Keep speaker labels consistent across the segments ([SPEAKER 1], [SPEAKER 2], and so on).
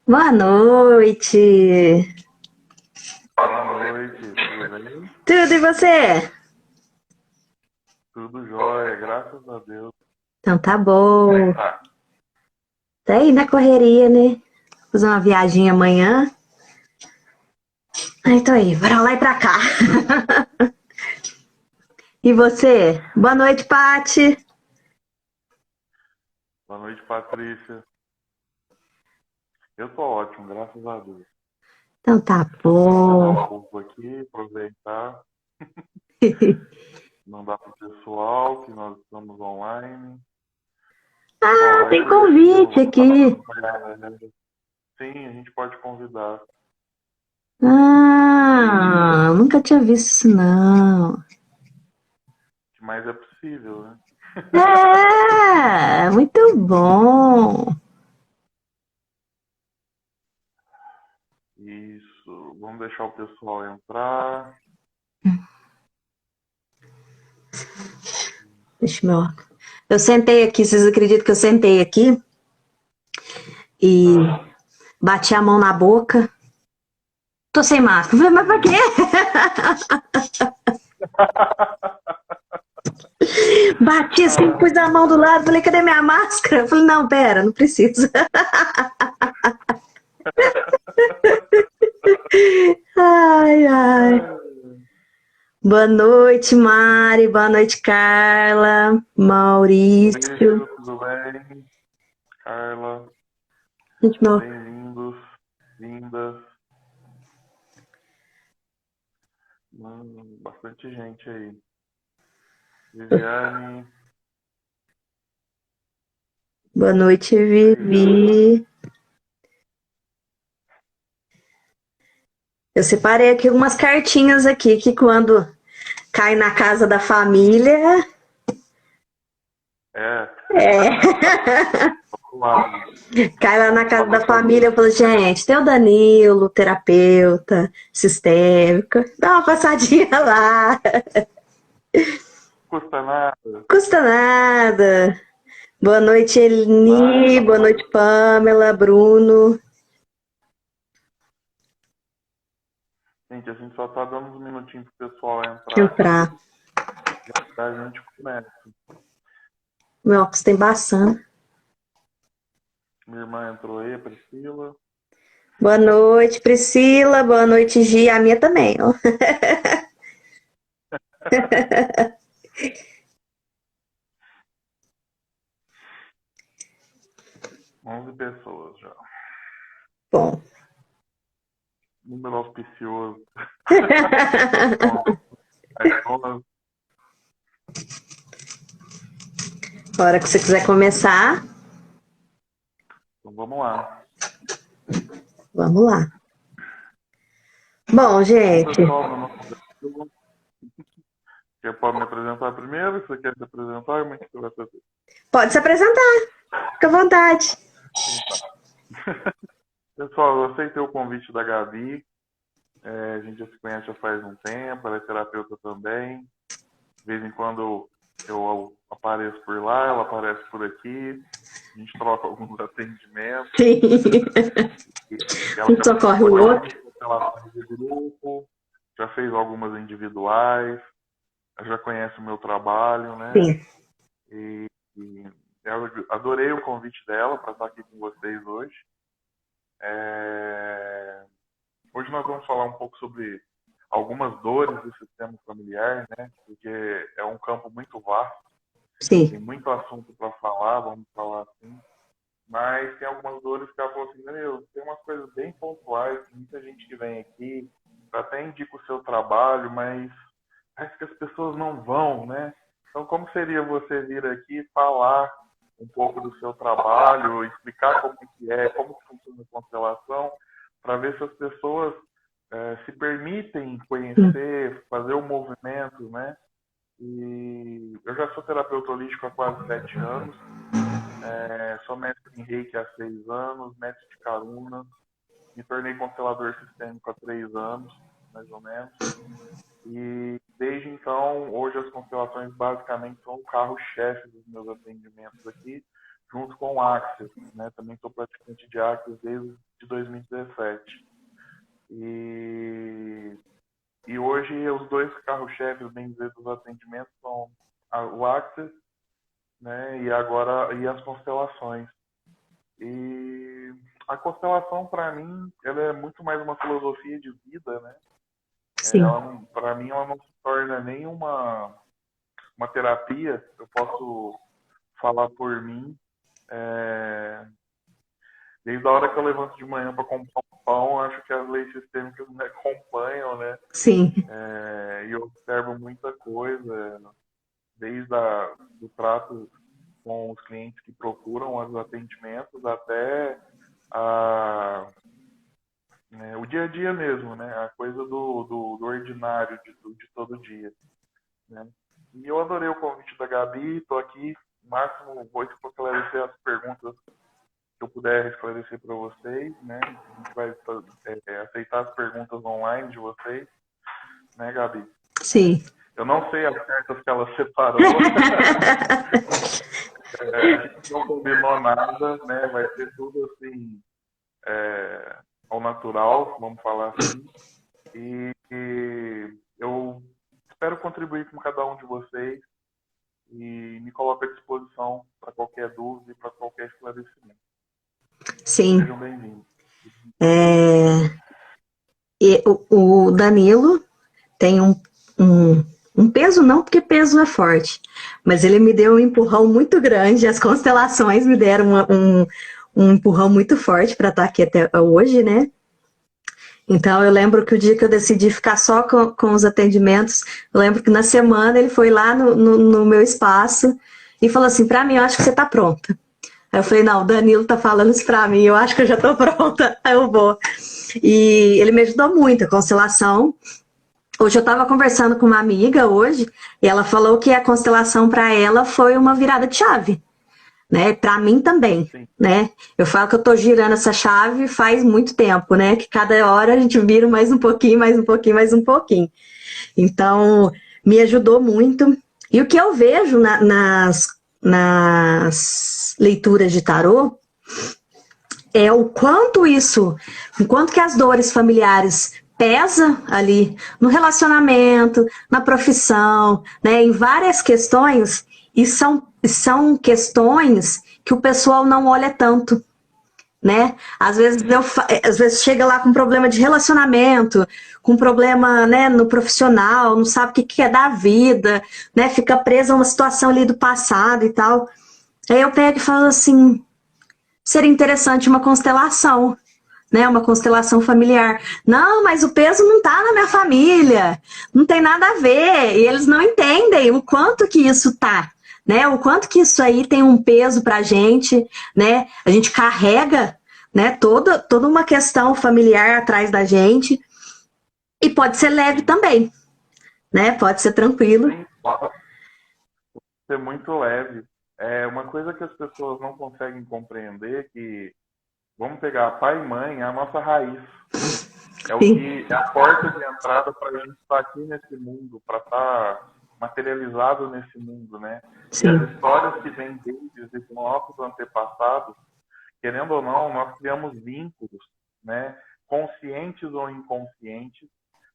[SPEAKER 1] Boa noite.
[SPEAKER 2] Boa noite, tudo bem?
[SPEAKER 1] Tudo e você?
[SPEAKER 2] Tudo jóia, graças a Deus.
[SPEAKER 1] Então tá
[SPEAKER 2] Como é que
[SPEAKER 1] bom.
[SPEAKER 2] tá?
[SPEAKER 1] Tá aí na correria, né? Fazer uma viagem amanhã. Ai, tô aí, pra lá e pra cá. E você? Boa noite, Pati.
[SPEAKER 2] Boa noite, Patrícia. Eu tô ótimo, graças a Deus.
[SPEAKER 1] Então tá
[SPEAKER 2] Descansar
[SPEAKER 1] bom.
[SPEAKER 2] um pouco aqui, aproveitar, mandar pro pessoal que nós estamos online. Bom,
[SPEAKER 1] Ah,
[SPEAKER 2] aí
[SPEAKER 1] tem
[SPEAKER 2] por si
[SPEAKER 1] convite
[SPEAKER 2] eu tava
[SPEAKER 1] aqui.
[SPEAKER 2] dando uma olhada, né? Sim, a gente pode convidar. E
[SPEAKER 1] Ah, nunca tinha visto isso, não.
[SPEAKER 2] o que mais é possível, né?
[SPEAKER 1] É, muito bom.
[SPEAKER 2] Isso, vamos deixar o pessoal entrar.
[SPEAKER 1] Deixa eu ver. Eu sentei aqui, vocês acreditam que eu sentei aqui e
[SPEAKER 2] Ah.
[SPEAKER 1] bati a mão na boca? Tô sem máscara. Eu falei, mas pra quê? Bati assim, pus a mão do lado, falei, cadê minha máscara? Eu falei, não, pera, não precisa. Ai, ai. Boa noite, Mari. Boa noite, Carla. Maurício.
[SPEAKER 2] Oi, tudo bem? Carla,
[SPEAKER 1] Gente, meu...
[SPEAKER 2] bem-vindos, vindas. Bastante gente aí. Viviane,
[SPEAKER 1] Boa noite,
[SPEAKER 2] e aí, Vivi?
[SPEAKER 1] Vivi. Eu separei aqui algumas cartinhas aqui que quando cai na casa da família,
[SPEAKER 2] É,
[SPEAKER 1] é.
[SPEAKER 2] vamos lá,
[SPEAKER 1] Cai lá na
[SPEAKER 2] vamos
[SPEAKER 1] casa da
[SPEAKER 2] falar sobre
[SPEAKER 1] família, eu
[SPEAKER 2] isso.
[SPEAKER 1] falo, gente, tem o Danilo, terapeuta, sistêmico, dá uma passadinha lá,
[SPEAKER 2] Custa nada,
[SPEAKER 1] custa nada. Boa noite, Elni,
[SPEAKER 2] mas,
[SPEAKER 1] boa noite, Pamela, Bruno.
[SPEAKER 2] gente, a gente só tá dando uns minutinhos pro pessoal
[SPEAKER 1] Deixa eu
[SPEAKER 2] entrar
[SPEAKER 1] entrar.
[SPEAKER 2] aqui, e a gente começa.
[SPEAKER 1] Meu óculos tem embaçando.
[SPEAKER 2] Minha irmã entrou aí, a Priscila.
[SPEAKER 1] Boa noite, Priscila, boa noite, Gi, a minha também, ó.
[SPEAKER 2] 11 pessoas já.
[SPEAKER 1] Bom.
[SPEAKER 2] Número auspicioso. Bom, então,
[SPEAKER 1] A hora que você quiser começar,
[SPEAKER 2] vamos lá.
[SPEAKER 1] vamos lá. Bom,
[SPEAKER 2] Bom,
[SPEAKER 1] gente,
[SPEAKER 2] pessoal, meu nome é Danilo. Você pode me apresentar primeiro? Você quer se apresentar? Como é que você vai fazer?
[SPEAKER 1] pode se apresentar, fica à vontade.
[SPEAKER 2] Então, pessoal, eu aceitei o convite da Gabi. A gente já se conhece já faz um tempo, ela é terapeuta também. De vez em quando eu apareço por lá, ela aparece por aqui. A gente troca alguns atendimentos. E ela
[SPEAKER 1] Um
[SPEAKER 2] já
[SPEAKER 1] socorre
[SPEAKER 2] participou
[SPEAKER 1] o
[SPEAKER 2] de
[SPEAKER 1] outro.
[SPEAKER 2] algumas constelações de grupo, já fez algumas individuais, já conhece o meu trabalho, né?
[SPEAKER 1] Sim.
[SPEAKER 2] E, e eu adorei o convite dela para estar aqui com vocês hoje. É, Hoje nós vamos falar um pouco sobre algumas dores do sistema familiar, né? Porque é um campo muito vasto,
[SPEAKER 1] Sim.
[SPEAKER 2] tem muito assunto para falar, vamos falar assim. Mas tem algumas dores que ela falou assim, meu, tem umas coisas bem pontuais, muita gente que vem aqui, até indica o seu trabalho, mas parece que as pessoas não vão, né? Então, como seria você vir aqui falar um pouco do seu trabalho, explicar como que é, como que funciona a constelação, para ver se as pessoas se permitem conhecer, fazer o movimento, né? E eu já sou terapeuta holístico há quase 7 anos, sou mestre em Reiki há 6 anos, mestre de Karuna, me tornei constelador sistêmico há 3 anos, mais ou menos. E desde então, hoje as constelações basicamente são o carro-chefe dos meus atendimentos aqui. junto com o Axis, né? Também sou praticante de Axis desde 2017. E hoje os dois carros-chefes, bem dizer, dos atendimentos são o Axis, né? E as constelações. E a constelação, para mim, ela é muito mais uma filosofia de vida, né?
[SPEAKER 1] Sim,
[SPEAKER 2] Para mim, ela não se torna nem uma terapia. Eu posso falar por mim. Desde a hora que eu levanto de manhã para comprar um pão, acho que as leis sistêmicas me acompanham, né?
[SPEAKER 1] sim,
[SPEAKER 2] E eu observo muita coisa, desde do trato com os clientes que procuram os atendimentos até o dia a dia mesmo, né? A coisa do ordinário de todo dia, né? E eu adorei o convite da Gabi, estou aqui, máximo vou esclarecer as perguntas que eu puder esclarecer para vocês, né? A gente vai aceitar as perguntas online de vocês, né, Gabi?
[SPEAKER 1] sim.
[SPEAKER 2] Eu não sei as cartas que ela separou. A gente não combinou nada, né? Vai ser tudo assim, ao natural, vamos falar assim. E eu espero contribuir com cada um de vocês e me coloco à disposição para qualquer dúvida e para qualquer esclarecimento.
[SPEAKER 1] Sim.
[SPEAKER 2] Sejam bem-vindos.
[SPEAKER 1] E o Danilo tem um peso, não porque peso é forte, mas ele me deu um empurrão muito grande, as constelações me deram um empurrão muito forte para estar aqui até hoje, né? Então, eu lembro que o dia que eu decidi ficar só com os atendimentos, eu lembro que na semana ele foi lá no meu espaço e falou assim, para mim, eu acho que você tá pronta. Aí eu falei, não, o Danilo tá falando isso pra mim, eu acho que eu já tô pronta, aí eu vou. E ele me ajudou muito, a constelação. Hoje eu estava conversando com uma amiga hoje, e ela falou que a constelação para ela foi uma virada de chave, né? Para mim também,
[SPEAKER 2] Sim.
[SPEAKER 1] né? Eu falo que eu tô girando essa chave faz muito tempo, né? Que cada hora a gente vira mais um pouquinho, mais um pouquinho, mais um pouquinho. Então, me ajudou muito. E o que eu vejo nas leituras de tarô é o quanto isso, o quanto que as dores familiares pesa ali no relacionamento, na profissão, né, em várias questões, e são questões que o pessoal não olha tanto, né? Às vezes chega lá com problema de relacionamento, com problema, né, no profissional, não sabe o que é da vida, né? Fica presa a uma situação ali do passado e tal. Aí eu pego e falo assim, seria interessante uma constelação, né? Uma constelação familiar. Não, mas o peso não está na minha família, não tem nada a ver. E eles não entendem o quanto que isso tá, né? O quanto que isso aí tem um peso pra gente, né? A gente carrega, né? Toda uma questão familiar atrás da gente. E pode ser leve também, né? Pode ser tranquilo.
[SPEAKER 2] Sim, pode ser muito leve. É uma coisa que as pessoas não conseguem compreender que, vamos pegar pai e mãe, é a nossa raiz. É o que é a porta de entrada para a gente estar aqui nesse mundo, para estar materializado nesse mundo, né? E
[SPEAKER 1] Sim,
[SPEAKER 2] as histórias que vêm deles, dos nossos antepassados, querendo ou não, nós criamos vínculos, né? Conscientes ou inconscientes.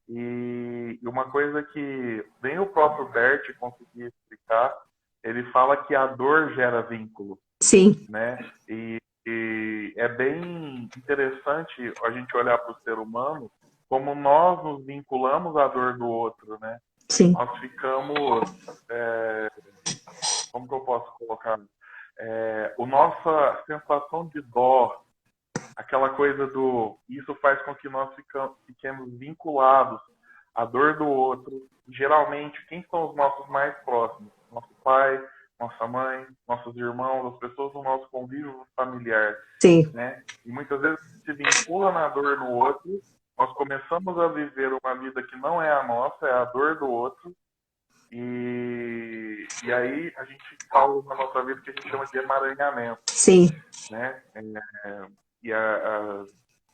[SPEAKER 2] E uma coisa que nem o próprio Bert conseguia explicar, ele fala que a dor gera vínculo,
[SPEAKER 1] sim,
[SPEAKER 2] né? E é bem interessante a gente olhar para o ser humano como nós nos vinculamos à dor do outro, né?
[SPEAKER 1] sim,
[SPEAKER 2] Nós ficamos, como que eu posso colocar? A nossa sensação de dó, aquela coisa isso faz com que nós fiquemos vinculados à dor do outro. Geralmente, quem são os nossos mais próximos? Nosso pai, nossa mãe, nossos irmãos, as pessoas do nosso convívio familiar,
[SPEAKER 1] sim,
[SPEAKER 2] né? E muitas vezes se vincula na dor no outro, nós começamos a viver uma vida que não é a nossa, é a dor do outro, e aí a gente fala na nossa vida que a gente chama de emaranhamento,
[SPEAKER 1] sim,
[SPEAKER 2] né? E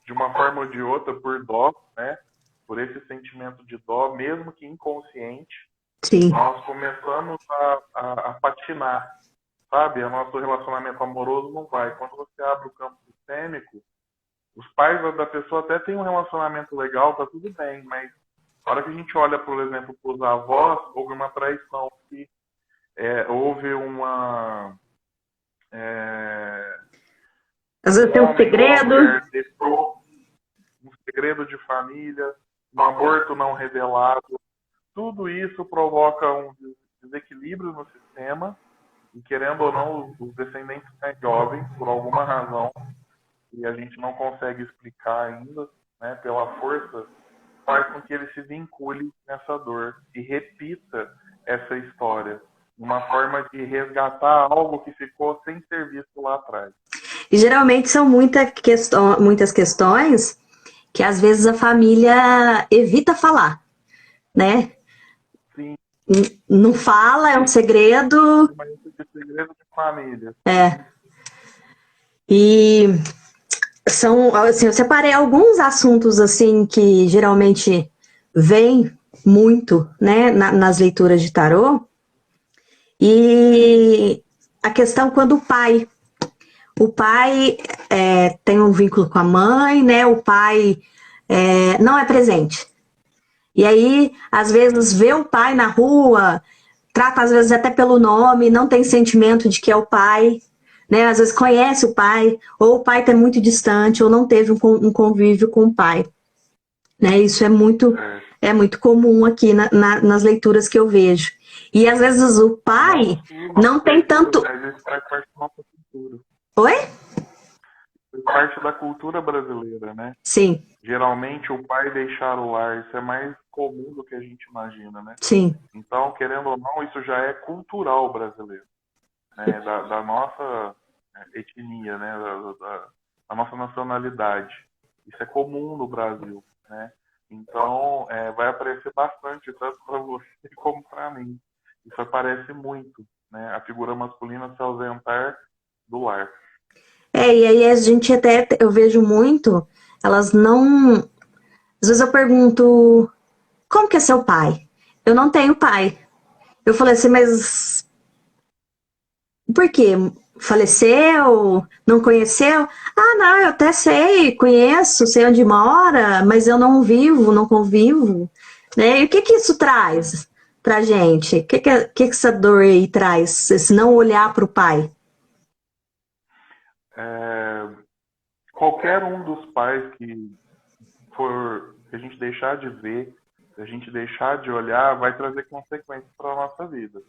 [SPEAKER 2] de uma forma ou de outra, por dó, né? Por esse sentimento de dó, mesmo que inconsciente,
[SPEAKER 1] sim,
[SPEAKER 2] nós começamos a patinar, sabe? O nosso relacionamento amoroso não vai. Quando você abre o campo sistêmico, os pais da pessoa até têm um relacionamento legal, tá tudo bem, mas na hora que a gente olha, por exemplo, para os avós, houve uma traição, houve uma...
[SPEAKER 1] Às vezes
[SPEAKER 2] um
[SPEAKER 1] tem um
[SPEAKER 2] homem ou uma
[SPEAKER 1] segredo.
[SPEAKER 2] mulher deixou um segredo de família, um aborto não revelado. Tudo isso provoca um desequilíbrio no sistema e, querendo ou não, os descendentes mais jovens, por alguma razão, e a gente não consegue explicar ainda, né, pela força, faz com que ele se vincule nessa dor e repita essa história, uma forma de resgatar algo que ficou sem ser visto lá atrás.
[SPEAKER 1] E geralmente são muitas questões que às vezes a família evita falar, né?
[SPEAKER 2] Sim.
[SPEAKER 1] Não fala, é um segredo.
[SPEAKER 2] Mas isso é segredo de família.
[SPEAKER 1] E são, assim, eu separei alguns assuntos assim que geralmente vêm muito, né, nas leituras de tarô. E a questão quando o pai tem um vínculo com a mãe, né? O pai não é presente. E aí, às vezes, vê o pai na rua, trata às vezes até pelo nome, não tem sentimento de que é o pai, né? Às vezes conhece o pai, ou o pai está muito distante, ou não teve um convívio com o pai. Né? Isso é muito comum aqui nas leituras que eu vejo. E às vezes o pai não tem tanto...
[SPEAKER 2] Às vezes faz parte da nossa cultura.
[SPEAKER 1] Oi?
[SPEAKER 2] Faz parte da cultura brasileira, né?
[SPEAKER 1] Sim.
[SPEAKER 2] Geralmente o pai deixar o lar, isso é mais comum do que a gente imagina, né?
[SPEAKER 1] Sim.
[SPEAKER 2] Então, querendo ou não, isso já é cultural brasileiro, né? Da nossa etnia, né? Da nossa nacionalidade. Isso é comum no Brasil, né? Então, vai aparecer bastante, tanto para você como para mim. Isso aparece muito, né? A figura masculina se ausentar do lar.
[SPEAKER 1] E aí a gente até, eu vejo muito, elas não... Às vezes eu pergunto, como que é seu pai? Eu não tenho pai. Eu falei assim, mas por quê? Faleceu? Não conheceu? Ah, não, eu até sei, conheço, sei onde mora, mas eu não vivo, não convivo. Né? E o que que isso traz pra gente? O que essa dor aí traz, se não olhar para o pai?
[SPEAKER 2] Qualquer um dos pais que a gente deixar de ver, se a gente deixar de olhar, vai trazer consequências para a nossa vida.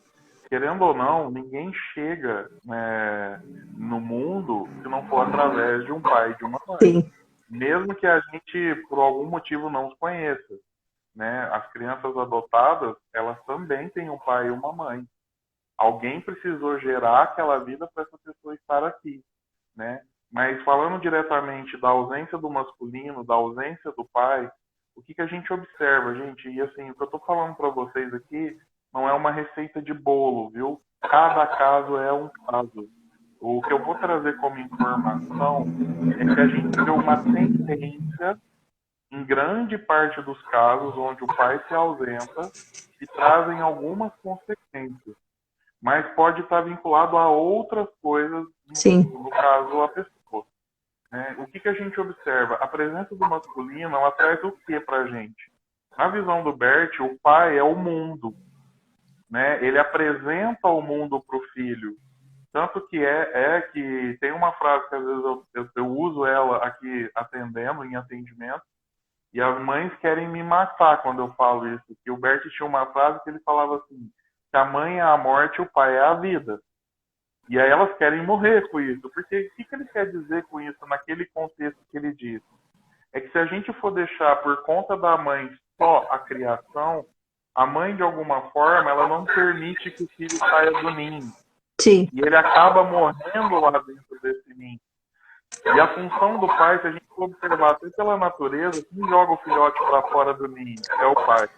[SPEAKER 2] Querendo ou não, ninguém chega no mundo se não for através de um pai e de uma mãe.
[SPEAKER 1] Sim.
[SPEAKER 2] Mesmo que a gente, por algum motivo, não os conheça. Né? As crianças adotadas, elas também têm um pai e uma mãe. Alguém precisou gerar aquela vida para essa pessoa estar aqui. Né? Mas falando diretamente da ausência do masculino, da ausência do pai, o que a gente observa, gente? E assim, o que eu estou falando para vocês aqui não é uma receita de bolo, viu? Cada caso é um caso. O que eu vou trazer como informação é que a gente vê uma tendência, em grande parte dos casos, onde o pai se ausenta, e trazem algumas consequências. Mas pode estar vinculado a outras coisas, no caso, a pessoa. O que a gente observa? A presença do masculino, ela traz o que pra gente? Na visão do Bert, o pai é o mundo. Né? Ele apresenta o mundo para o filho. Tanto que que tem uma frase que às vezes eu uso ela aqui atendendo, em atendimento, e as mães querem me matar quando eu falo isso. Que o Bert tinha uma frase que ele falava assim, que a mãe é a morte e o pai é a vida. E aí elas querem morrer com isso. Porque o que ele quer dizer com isso naquele contexto que ele disse? É que se a gente for deixar por conta da mãe só a criação, a mãe, de alguma forma, ela não permite que o filho saia do ninho.
[SPEAKER 1] Sim.
[SPEAKER 2] E ele acaba morrendo lá dentro desse ninho. E a função do pai, se a gente for observar até pela natureza, quem joga o filhote para fora do ninho é o pai.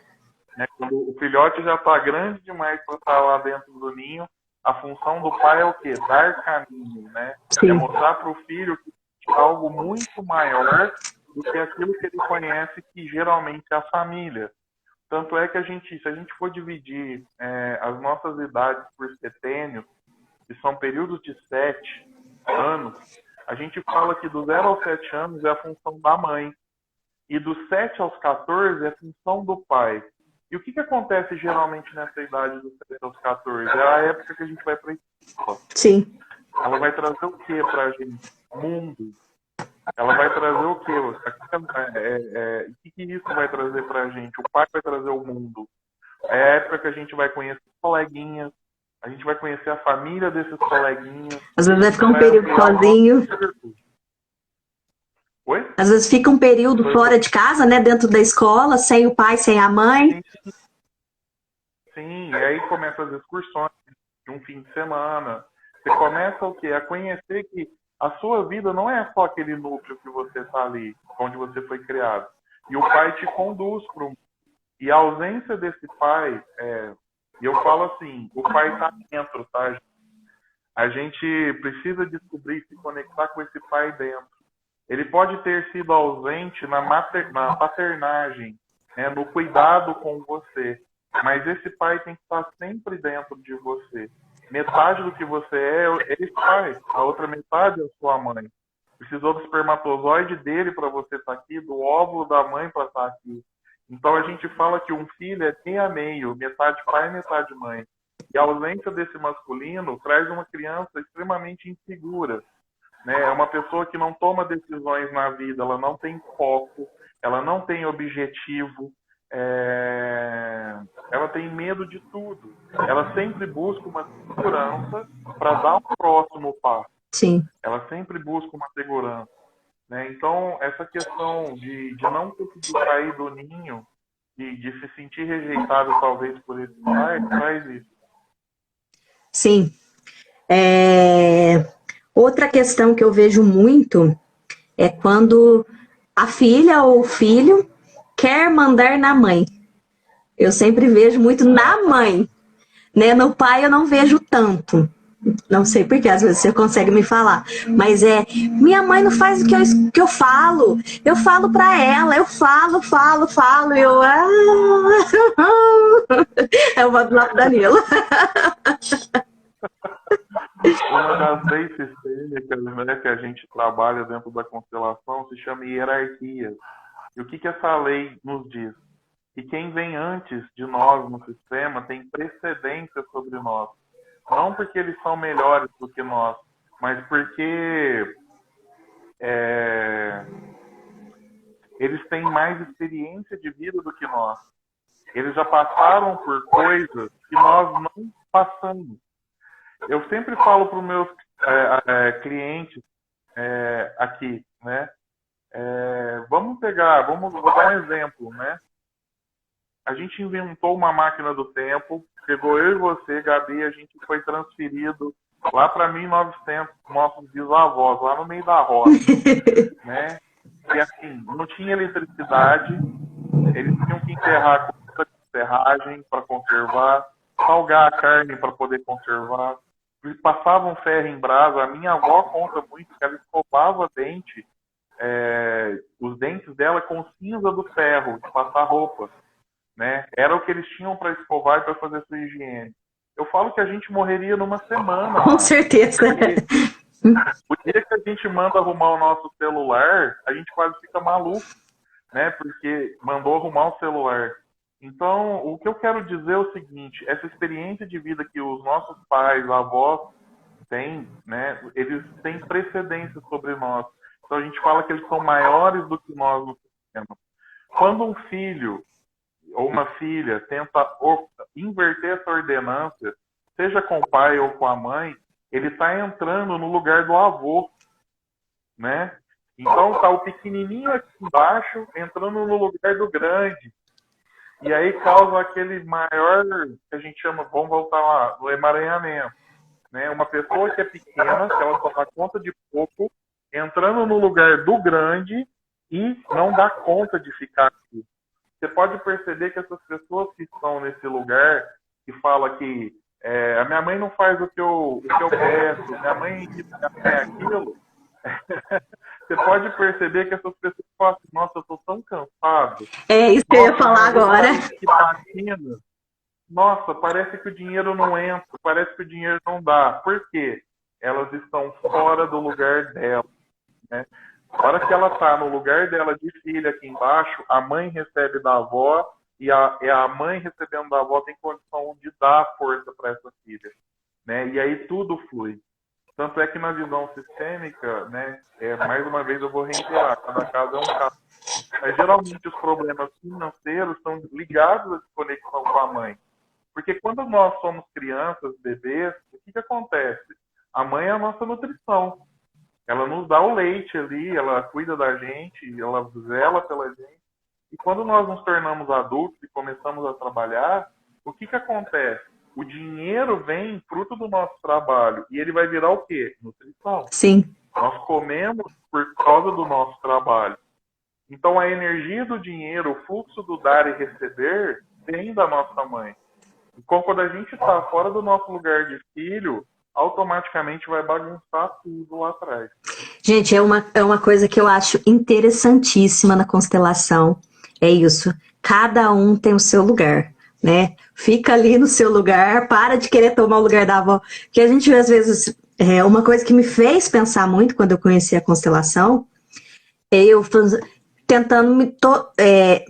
[SPEAKER 2] Né? Quando o filhote já está grande demais para estar lá dentro do ninho, a função do pai é o quê? Dar caminho, né? É mostrar para o filho que é algo muito maior do que aquilo que ele conhece, que geralmente é a família. Tanto é que se a gente for dividir as nossas idades por setênios, que são períodos de 7 anos, a gente fala que do 0 aos 7 anos é a função da mãe. E dos 7 aos 14 é a função do pai. E o que acontece geralmente nessa idade dos 7 aos 14? É a época que a gente vai para a escola.
[SPEAKER 1] Sim.
[SPEAKER 2] Ela vai trazer o que para a gente? Mundo. Ela vai trazer o quê? O que isso vai trazer para a gente? O pai vai trazer o mundo. É a época que a gente vai conhecer coleguinhas, a gente vai conhecer a família desses coleguinhas.
[SPEAKER 1] Às vezes vai ficar um período sozinho.
[SPEAKER 2] Oi?
[SPEAKER 1] Às vezes fica um período fora de casa, né? Dentro da escola, sem o pai, sem a mãe.
[SPEAKER 2] Sim, e aí começam as excursões de um fim de semana. Você começa o quê? A conhecer que a sua vida não é só aquele núcleo que você está ali, onde você foi criado. E o pai te conduz para um. E a ausência desse pai, e eu falo assim, o pai está dentro, tá? A gente precisa descobrir e se conectar com esse pai dentro. Ele pode ter sido ausente na paternagem, né, no cuidado com você. Mas esse pai tem que estar sempre dentro de você. Metade do que você é esse pai. A outra metade é a sua mãe. Precisou do espermatozoide dele para você estar aqui, do óvulo da mãe para estar aqui. Então a gente fala que um filho é meio a meio, metade pai e metade mãe. E a ausência desse masculino traz uma criança extremamente insegura. Né? É uma pessoa que não toma decisões na vida, ela não tem foco, ela não tem objetivo, ela tem medo de tudo. Ela sempre busca uma segurança para dar um próximo passo.
[SPEAKER 1] Sim.
[SPEAKER 2] Ela sempre busca uma segurança. Né? Então, essa questão de não conseguir sair do ninho, de se sentir rejeitado talvez por esse pai, traz isso.
[SPEAKER 1] Sim. Outra questão que eu vejo muito é quando a filha ou o filho quer mandar na mãe. Eu sempre vejo muito na mãe, né? No pai eu não vejo tanto. Não sei porquê, às vezes você consegue me falar. Mas minha mãe não faz o que eu falo. Eu falo pra ela, eu falo. E eu... É uma do lado Danilo.
[SPEAKER 2] Uma das leis sistêmicas, né, que a gente trabalha dentro da constelação se chama hierarquia. E o que essa lei nos diz? Que quem vem antes de nós no sistema tem precedência sobre nós. Não porque eles são melhores do que nós, mas porque eles têm mais experiência de vida do que nós. Eles já passaram por coisas que nós não passamos. Eu sempre falo para os meus clientes aqui, né? Vou dar um exemplo, né? A gente inventou uma máquina do tempo, pegou eu e você, Gabi, a gente foi transferido lá para 1900, nossos bisavós, lá no meio da roça, né? E assim, não tinha eletricidade, eles tinham que enterrar com serragem para conservar, salgar a carne para poder conservar. Eles passavam ferro em brasa. A minha avó conta muito que ela escovava dente, os dentes dela com cinza do ferro, de passar roupa. Né? Era o que eles tinham para escovar e para fazer sua higiene. Eu falo que a gente morreria numa semana.
[SPEAKER 1] Com certeza.
[SPEAKER 2] O dia que a gente manda arrumar o nosso celular, a gente quase fica maluco, né? Porque mandou arrumar o celular. Então, o que eu quero dizer é o seguinte: essa experiência de vida que os nossos pais, avós têm, né? Eles têm precedência sobre nós. Então, a gente fala que eles são maiores do que nós no sistema. Quando um filho ou uma filha tenta inverter essa ordenância, seja com o pai ou com a mãe, ele está entrando no lugar do avô, né? Então tá o pequenininho aqui embaixo entrando no lugar do grande. E aí causa aquele maior, que a gente chama, vamos voltar lá, do emaranhamento. Né? Uma pessoa que é pequena, que ela só dá conta de pouco, entrando no lugar do grande e não dá conta de ficar aqui. Você pode perceber que essas pessoas que estão nesse lugar, que fala que a minha mãe não faz o que eu peço, minha mãe é aquilo, você pode perceber que essas pessoas falam assim, nossa, eu tô tão cansado.
[SPEAKER 1] É isso que eu ia falar agora.
[SPEAKER 2] nossa, parece que o dinheiro não entra, parece que o dinheiro não dá. Por quê? Elas estão fora do lugar dela, né? Na hora que ela está no lugar dela de filha aqui embaixo, a mãe recebe da avó e a mãe recebendo da avó tem condição de dar força para essa filha, né? E aí tudo flui. Tanto é que na visão sistêmica, né, mais uma vez eu vou reiterar, cada caso é um caso. Mas geralmente os problemas financeiros estão ligados à desconexão com a mãe. Porque quando nós somos crianças, bebês, o que acontece? A mãe é a nossa nutrição. Ela nos dá o leite ali, ela cuida da gente, ela zela pela gente. E quando nós nos tornamos adultos e começamos a trabalhar, o que acontece? O dinheiro vem fruto do nosso trabalho. E ele vai virar o quê? Nutrição.
[SPEAKER 1] Sim.
[SPEAKER 2] Nós comemos por causa do nosso trabalho. Então a energia do dinheiro, o fluxo do dar e receber, vem da nossa mãe. Então quando a gente está fora do nosso lugar de filho, automaticamente vai bagunçar tudo lá atrás.
[SPEAKER 1] Gente, é uma coisa que eu acho interessantíssima na constelação. É isso. Cada um tem o seu lugar, né? Fica ali no seu lugar, para de querer tomar o lugar da avó. Porque a gente, às vezes, uma coisa que me fez pensar muito quando eu conheci a constelação, é eu tentando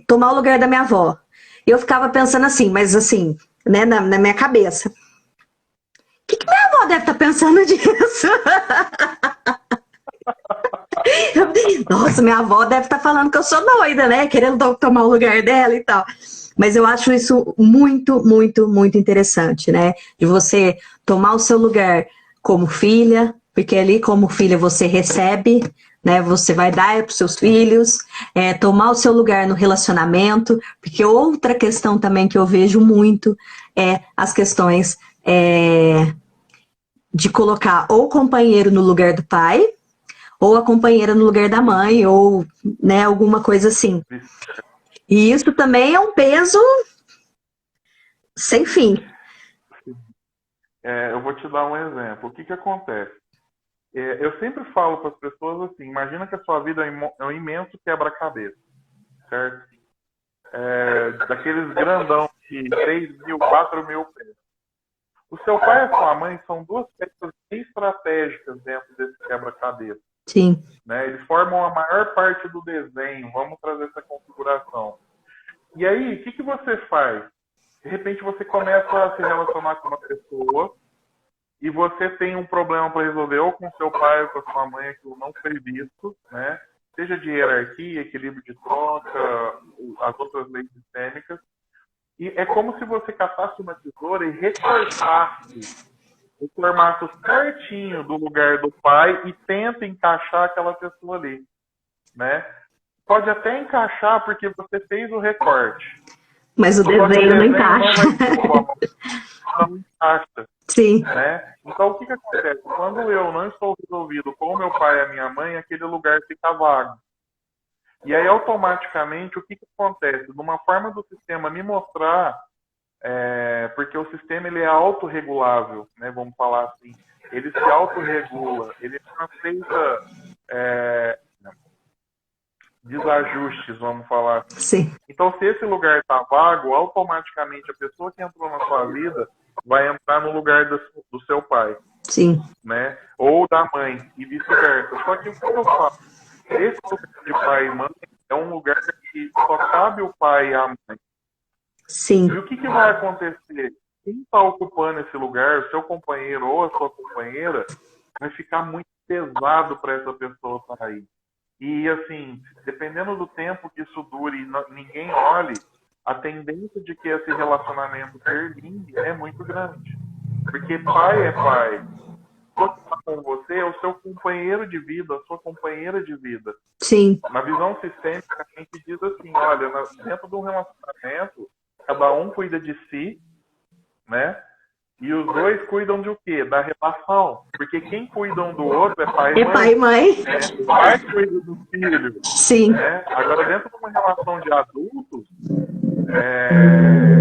[SPEAKER 1] tomar o lugar da minha avó. Eu ficava pensando assim, mas assim, né, na minha cabeça. O que minha avó deve estar pensando disso? Nossa, minha avó deve estar falando que eu sou doida, né? Querendo tomar o lugar dela e tal. Mas eu acho isso muito, muito, muito interessante, né? De você tomar o seu lugar como filha, porque ali como filha você recebe, né? Você vai dar para os seus filhos, tomar o seu lugar no relacionamento, porque outra questão também que eu vejo muito é as questões de colocar ou o companheiro no lugar do pai, ou a companheira no lugar da mãe, ou, né, alguma coisa assim. E isso também é um peso sem fim.
[SPEAKER 2] Eu vou te dar um exemplo. O que acontece? Eu sempre falo para as pessoas assim, imagina que a sua vida é um imenso quebra-cabeça, certo? Daqueles grandão de 3.000, 4.000 peças. O seu pai e a sua mãe são duas peças estratégicas dentro desse quebra-cabeça.
[SPEAKER 1] Sim.
[SPEAKER 2] Né? Eles formam a maior parte do desenho. Vamos trazer essa configuração. E aí, o que você faz? De repente, você começa a se relacionar com uma pessoa e você tem um problema para resolver ou com seu pai ou com a sua mãe, aquilo não foi visto, né? Seja de hierarquia, equilíbrio de troca, as outras leis sistêmicas. E é como se você caçasse uma tesoura e recortasse o formato certinho do lugar do pai e tenta encaixar aquela pessoa ali, né? Pode até encaixar porque você fez o recorte.
[SPEAKER 1] Mas o desenho não encaixa.
[SPEAKER 2] Não encaixa.
[SPEAKER 1] Sim.
[SPEAKER 2] Né? Então, o que acontece? Quando eu não estou resolvido com o meu pai e a minha mãe, aquele lugar fica vago. E aí, automaticamente, o que acontece? De uma forma do sistema me mostrar, porque o sistema ele é autorregulável, né? Vamos falar assim. Ele se autorregula, ele não aceita desajustes, vamos falar assim.
[SPEAKER 1] Sim.
[SPEAKER 2] Então, se esse lugar está vago, automaticamente a pessoa que entrou na sua vida vai entrar no lugar do seu pai.
[SPEAKER 1] Sim.
[SPEAKER 2] Né? Ou da mãe, e vice-versa. Só que o que eu falo? Esse lugar de pai e mãe é um lugar que só cabe o pai e a mãe.
[SPEAKER 1] Sim.
[SPEAKER 2] E o que vai acontecer? Quem está ocupando esse lugar, o seu companheiro ou a sua companheira, vai ficar muito pesado para essa pessoa sair. E, assim, dependendo do tempo que isso dure e ninguém olhe, a tendência de que esse relacionamento termine é muito grande. Porque pai é pai. O que está com você é o seu companheiro de vida, a sua companheira de vida.
[SPEAKER 1] Sim.
[SPEAKER 2] Na visão sistêmica, a gente diz assim, olha, dentro de um relacionamento, cada um cuida de si, né? E os dois cuidam de o quê? Da relação. Porque quem cuida um do outro é pai e mãe.
[SPEAKER 1] É pai e mãe.
[SPEAKER 2] O pai cuida do filho.
[SPEAKER 1] Sim.
[SPEAKER 2] Né? Agora, dentro de uma relação de adultos,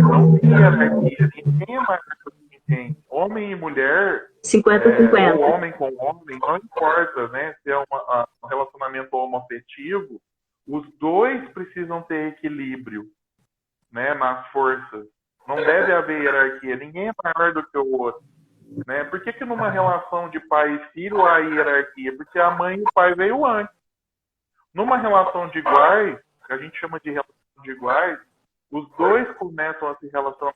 [SPEAKER 2] não tem hierarquia. Ninguém é mais que ninguém. Homem e mulher,
[SPEAKER 1] 50-50.
[SPEAKER 2] ou homem com homem, não importa, né? Se é um relacionamento homoafetivo, os dois precisam ter equilíbrio, né? Nas forças. Não deve haver hierarquia. Ninguém é maior do que o outro. Né? Por que numa relação de pai e filho há hierarquia? Porque a mãe e o pai veio antes. Numa relação de iguais, que a gente chama de relação de iguais, os dois começam a se relacionar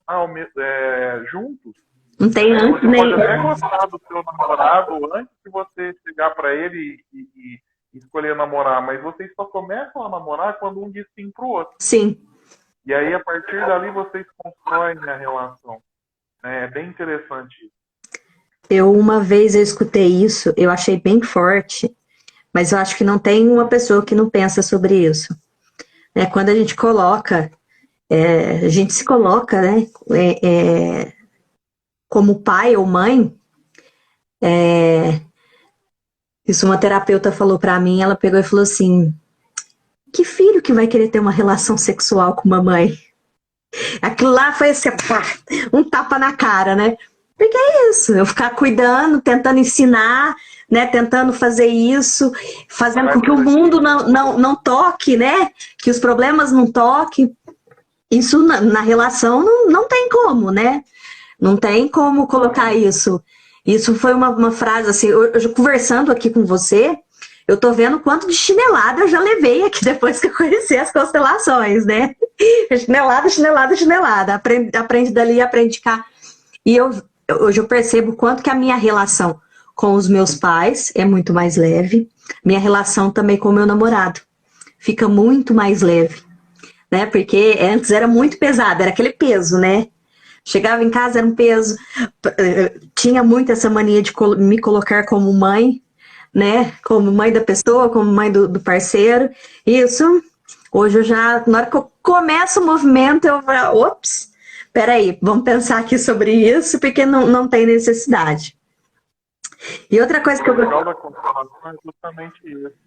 [SPEAKER 2] juntos.
[SPEAKER 1] Não tem antes
[SPEAKER 2] Você
[SPEAKER 1] nem...
[SPEAKER 2] pode até gostar do seu namorado antes de você chegar para ele e escolher namorar, mas vocês só começam a namorar quando um diz sim pro outro.
[SPEAKER 1] Sim.
[SPEAKER 2] E aí, a partir dali, vocês constroem a relação. É bem interessante isso.
[SPEAKER 1] Uma vez eu escutei isso, eu achei bem forte, mas eu acho que não tem uma pessoa que não pensa sobre isso. Quando a gente coloca, a gente se coloca, né, como pai ou mãe, isso uma terapeuta falou pra mim, ela pegou e falou assim, que filho que vai querer ter uma relação sexual com uma mãe? Aquilo lá foi assim, pá, um tapa na cara, né? Porque é isso, eu ficar cuidando, tentando ensinar, né? Tentando fazer isso, fazendo com que o mundo não toque, né? Que os problemas não toquem. Isso na relação não tem como, né? Não tem como colocar isso. Isso foi uma frase assim, eu conversando aqui com você, eu tô vendo quanto de chinelada eu já levei aqui depois que eu conheci as constelações, né? Chinelada, chinelada, chinelada. Aprende dali, aprende cá. E hoje eu percebo quanto que a minha relação com os meus pais é muito mais leve. Minha relação também com o meu namorado fica muito mais leve, né? Porque antes era muito pesado, era aquele peso, né? Chegava em casa, era um peso. Tinha muito essa mania de me colocar como mãe, né? Como mãe da pessoa, como mãe do parceiro. Isso, hoje eu já, na hora que eu começo o movimento, eu falo, ops, peraí, vamos pensar aqui sobre isso, porque não tem necessidade. E outra coisa que eu...
[SPEAKER 2] O legal da constelação é justamente isso.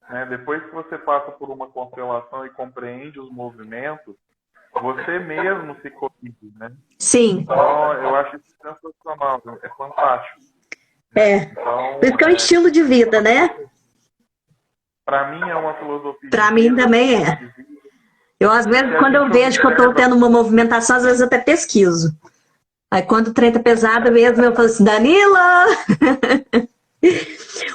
[SPEAKER 2] Né? Depois que você passa por uma constelação e compreende os movimentos, você mesmo se corrige, né?
[SPEAKER 1] Sim.
[SPEAKER 2] Então, eu acho isso sensacional, é fantástico.
[SPEAKER 1] Então, isso que é um estilo de vida, né?
[SPEAKER 2] Para mim é uma filosofia.
[SPEAKER 1] Para mim também é. Eu, às vezes, quando eu vejo que eu estou tendo uma movimentação, às vezes eu até pesquiso. Aí, quando o trem tá pesado mesmo, eu falo assim, Danila!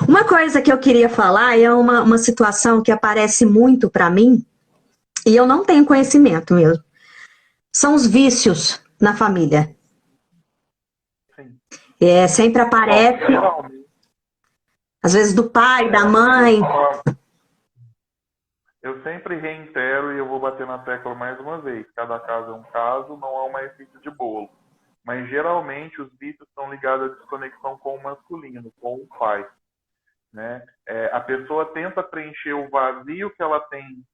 [SPEAKER 1] Uma coisa que eu queria falar é uma situação que aparece muito para mim, e eu não tenho conhecimento mesmo. São os vícios na família.
[SPEAKER 2] Sim.
[SPEAKER 1] Sempre aparece, às vezes do pai, da mãe.
[SPEAKER 2] Eu sempre reitero e eu vou bater na tecla mais uma vez. Cada caso é um caso, não há uma receita de bolo. Mas geralmente os vícios estão ligados à desconexão com o masculino, com o pai. Né? A pessoa tenta preencher o vazio que ela tem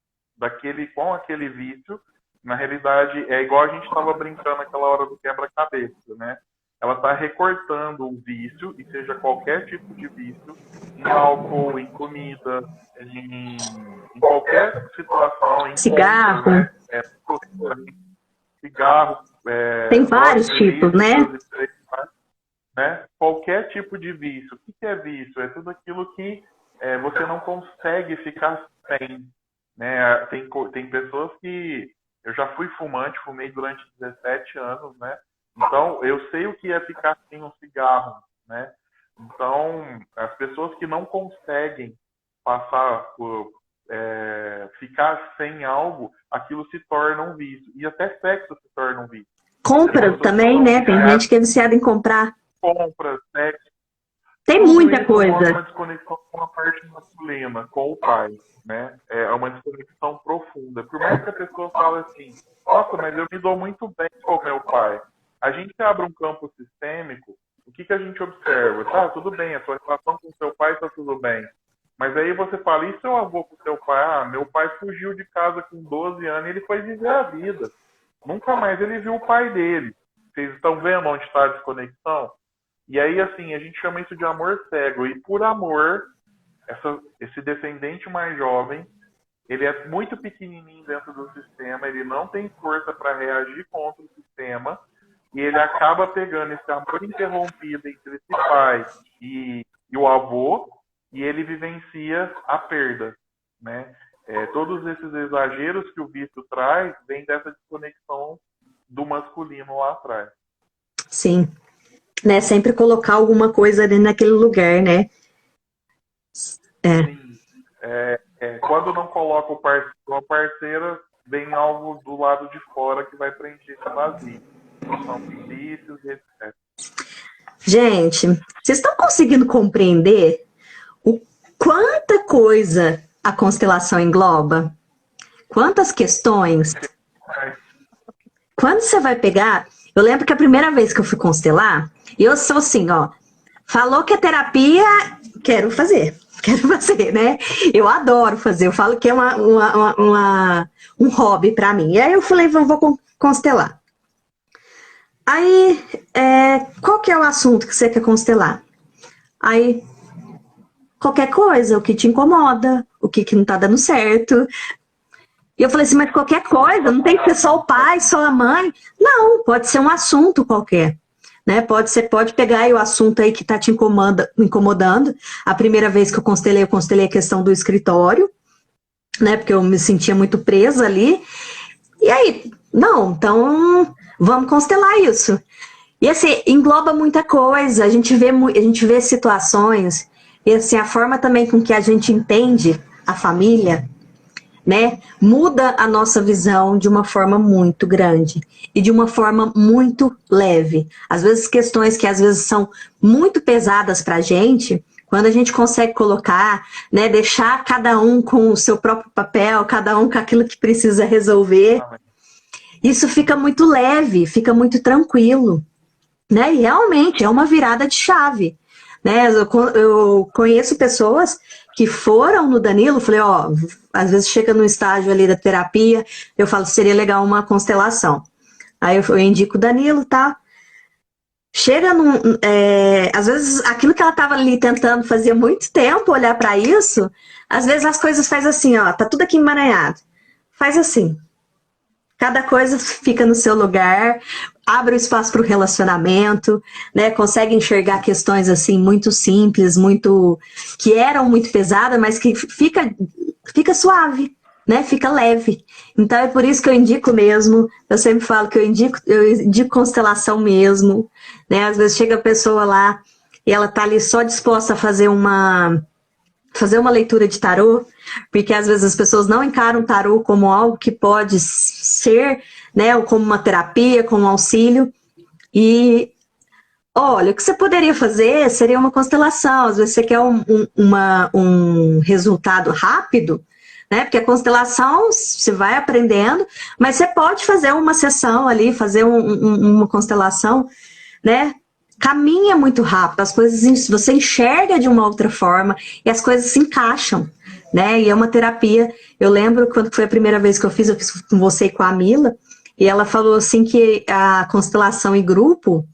[SPEAKER 2] com aquele vício. Na realidade, é igual a gente estava brincando naquela hora do quebra-cabeça, né? Ela está recortando o vício, e seja qualquer tipo de vício, em álcool, em comida, em qualquer situação, em
[SPEAKER 1] cigarro.
[SPEAKER 2] Compra, né? Cigarro.
[SPEAKER 1] Tem vários tipos, né?
[SPEAKER 2] Qualquer tipo de vício. O que é vício? É tudo aquilo que você não consegue ficar sem. Né? Tem pessoas que... Eu já fui fumante, fumei durante 17 anos, né? Então, eu sei o que é ficar sem um cigarro, né? Então, as pessoas que não conseguem passar por... ficar sem algo, aquilo se torna um vício. E até sexo se torna um vício.
[SPEAKER 1] Compras também, né? Tem gente que é viciada em comprar.
[SPEAKER 2] Compras, sexo.
[SPEAKER 1] Tem muita coisa.
[SPEAKER 2] É uma desconexão com a parte masculina, com o pai, né? É uma desconexão profunda. Por mais que a pessoa fale assim, nossa, mas eu me dou muito bem com o meu pai. A gente abre um campo sistêmico, o que a gente observa? Tá, tudo bem, a sua relação com o seu pai está tudo bem. Mas aí você fala, e seu avô com o seu pai? Ah, meu pai fugiu de casa com 12 anos e ele foi viver a vida. Nunca mais ele viu o pai dele. Vocês estão vendo onde está a desconexão? E aí, assim, a gente chama isso de amor cego. E por amor, esse descendente mais jovem, ele é muito pequenininho dentro do sistema, ele não tem força para reagir contra o sistema, e ele acaba pegando esse amor interrompido entre esse pai e o avô, e ele vivencia a perda, né? Todos esses exageros que o vício traz vêm dessa desconexão do masculino lá atrás.
[SPEAKER 1] Sim. Né? Sempre colocar alguma coisa ali naquele lugar, né?
[SPEAKER 2] Sim. Quando não coloca o parceiro ou a parceira, vem algo do lado de fora que vai preencher esse vazio. São vícios e etc.
[SPEAKER 1] Gente, vocês estão conseguindo compreender o quanta coisa a constelação engloba? Quantas questões? Quando você vai pegar... Eu lembro que a primeira vez que eu fui constelar, eu sou assim, ó, falou que é terapia, quero fazer, né? Eu adoro fazer, eu falo que é um hobby pra mim. E aí eu falei, vou constelar. Aí, qual que é o assunto que você quer constelar? Aí, qualquer coisa, o que te incomoda, o que não tá dando certo. E eu falei assim, mas qualquer coisa, não tem que ser só o pai, só a mãe. Não, pode ser um assunto qualquer. Né? Pode pegar aí o assunto aí que tá te incomodando. A primeira vez que eu constelei a questão do escritório, né? Porque eu me sentia muito presa ali. E aí, não, então vamos constelar isso. E assim, engloba muita coisa, a gente vê situações, e assim, a forma também com que a gente entende a família, né, muda a nossa visão de uma forma muito grande e de uma forma muito leve. Às vezes questões que às vezes são muito pesadas para a gente, quando a gente consegue colocar, né, deixar cada um com o seu próprio papel, cada um com aquilo que precisa resolver, isso fica muito leve, fica muito tranquilo. Né? E realmente é uma virada de chave. Né? Eu conheço pessoas que foram no Danilo, falei, ó, às vezes chega no estágio ali da terapia, eu falo, seria legal uma constelação. Aí eu indico o Danilo, tá? Chega às vezes aquilo que ela estava ali tentando fazia muito tempo, olhar para isso, às vezes as coisas faz assim, ó, tá tudo aqui emaranhado. Faz assim. Cada coisa fica no seu lugar, abre o espaço para o relacionamento, né? Consegue enxergar questões assim muito simples, que eram muito pesadas, mas que fica suave, né? Fica leve. Então é por isso que eu indico mesmo. Eu sempre falo que eu indico constelação mesmo, né? Às vezes chega a pessoa lá e ela tá ali só disposta a fazer uma leitura de tarô, porque às vezes as pessoas não encaram o tarô como algo que pode ser, né, ou como uma terapia, como um auxílio. E olha, o que você poderia fazer seria uma constelação. Às vezes você quer um resultado rápido, né? Porque a constelação você vai aprendendo, mas você pode fazer uma sessão ali, fazer uma constelação, né? Caminha muito rápido, as coisas você enxerga de uma outra forma e as coisas se encaixam, né? E é uma terapia. Eu lembro quando foi a primeira vez que eu fiz com você e com a Mila, e ela falou assim que a constelação em grupo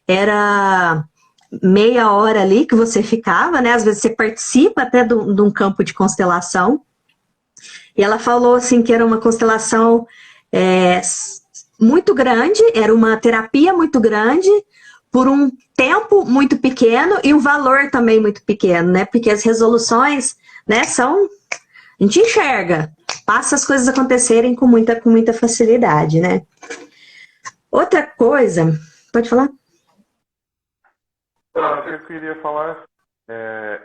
[SPEAKER 1] era meia hora ali que você ficava, né? Às vezes você participa até de um campo de constelação. E ela falou assim que era uma constelação muito grande, era uma terapia muito grande, por um tempo muito pequeno e um valor também muito pequeno, né? Porque as resoluções, né, a gente enxerga, passa as coisas acontecerem com muita facilidade, né? Outra coisa, pode falar?
[SPEAKER 2] O que eu queria falar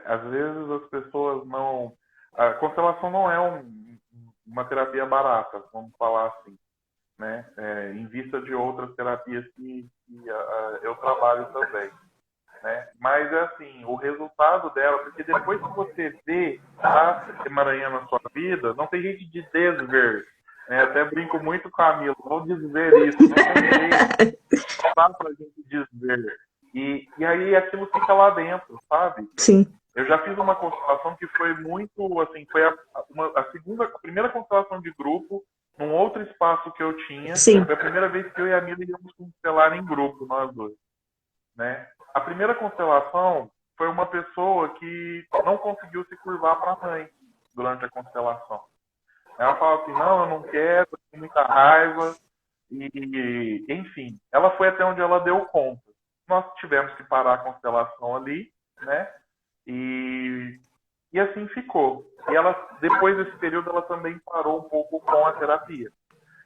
[SPEAKER 2] às vezes as pessoas não... A constelação não é uma terapia barata, vamos falar assim, né? Em vista de outras terapias que eu trabalho também, né? Mas é assim, o resultado dela, porque depois que você vê tá emaranhando a sua vida, não tem jeito de desver, né? Até brinco muito com a Mila, vou desver isso, não tem jeito, não dá pra gente desver. E aí aquilo fica lá dentro, sabe?
[SPEAKER 1] Sim.
[SPEAKER 2] Eu já fiz uma constelação que foi muito, assim, foi a primeira constelação de grupo num outro espaço que eu tinha.
[SPEAKER 1] Sim.
[SPEAKER 2] Foi a primeira vez que eu e a Mila íamos constelar em grupo, nós dois, né? A primeira constelação foi uma pessoa que não conseguiu se curvar para a mãe durante a constelação. Ela falou assim, não, eu não quero, eu tenho muita raiva. E, enfim, ela foi até onde ela deu conta. Nós tivemos que parar a constelação ali, né? E assim ficou. E ela, depois desse período, ela também parou um pouco com a terapia.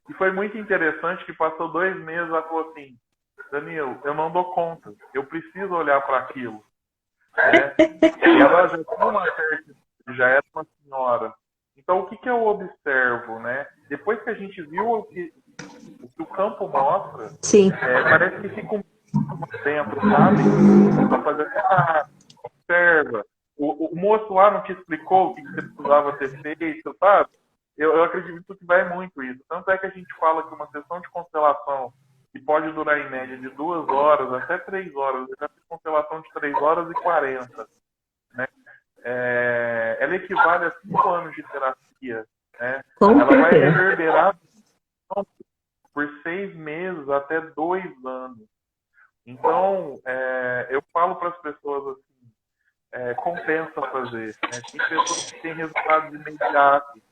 [SPEAKER 2] E foi muito interessante que passou 2 meses, ela falou assim, Danilo, eu não dou conta, eu preciso olhar para aquilo. Né? E ela já tinha uma certa, já era uma senhora. Então, o que eu observo, né? Depois que a gente viu o que o campo mostra, parece que fica um dentro, sabe? Pra fazer, observa. O moço lá não te explicou o que você precisava ter feito, sabe? Eu acredito que vai muito isso. Tanto é que a gente fala que uma sessão de constelação que pode durar em média de 2 horas até 3 horas, eu já fiz constelação de 3 horas e 40, né? Ela equivale a 5 anos de terapia, né? Ela vai reverberar por 6 meses até 2 anos. Então, eu falo para as pessoas assim, compensa fazer. Né? Tem pessoas que têm resultados imediatos.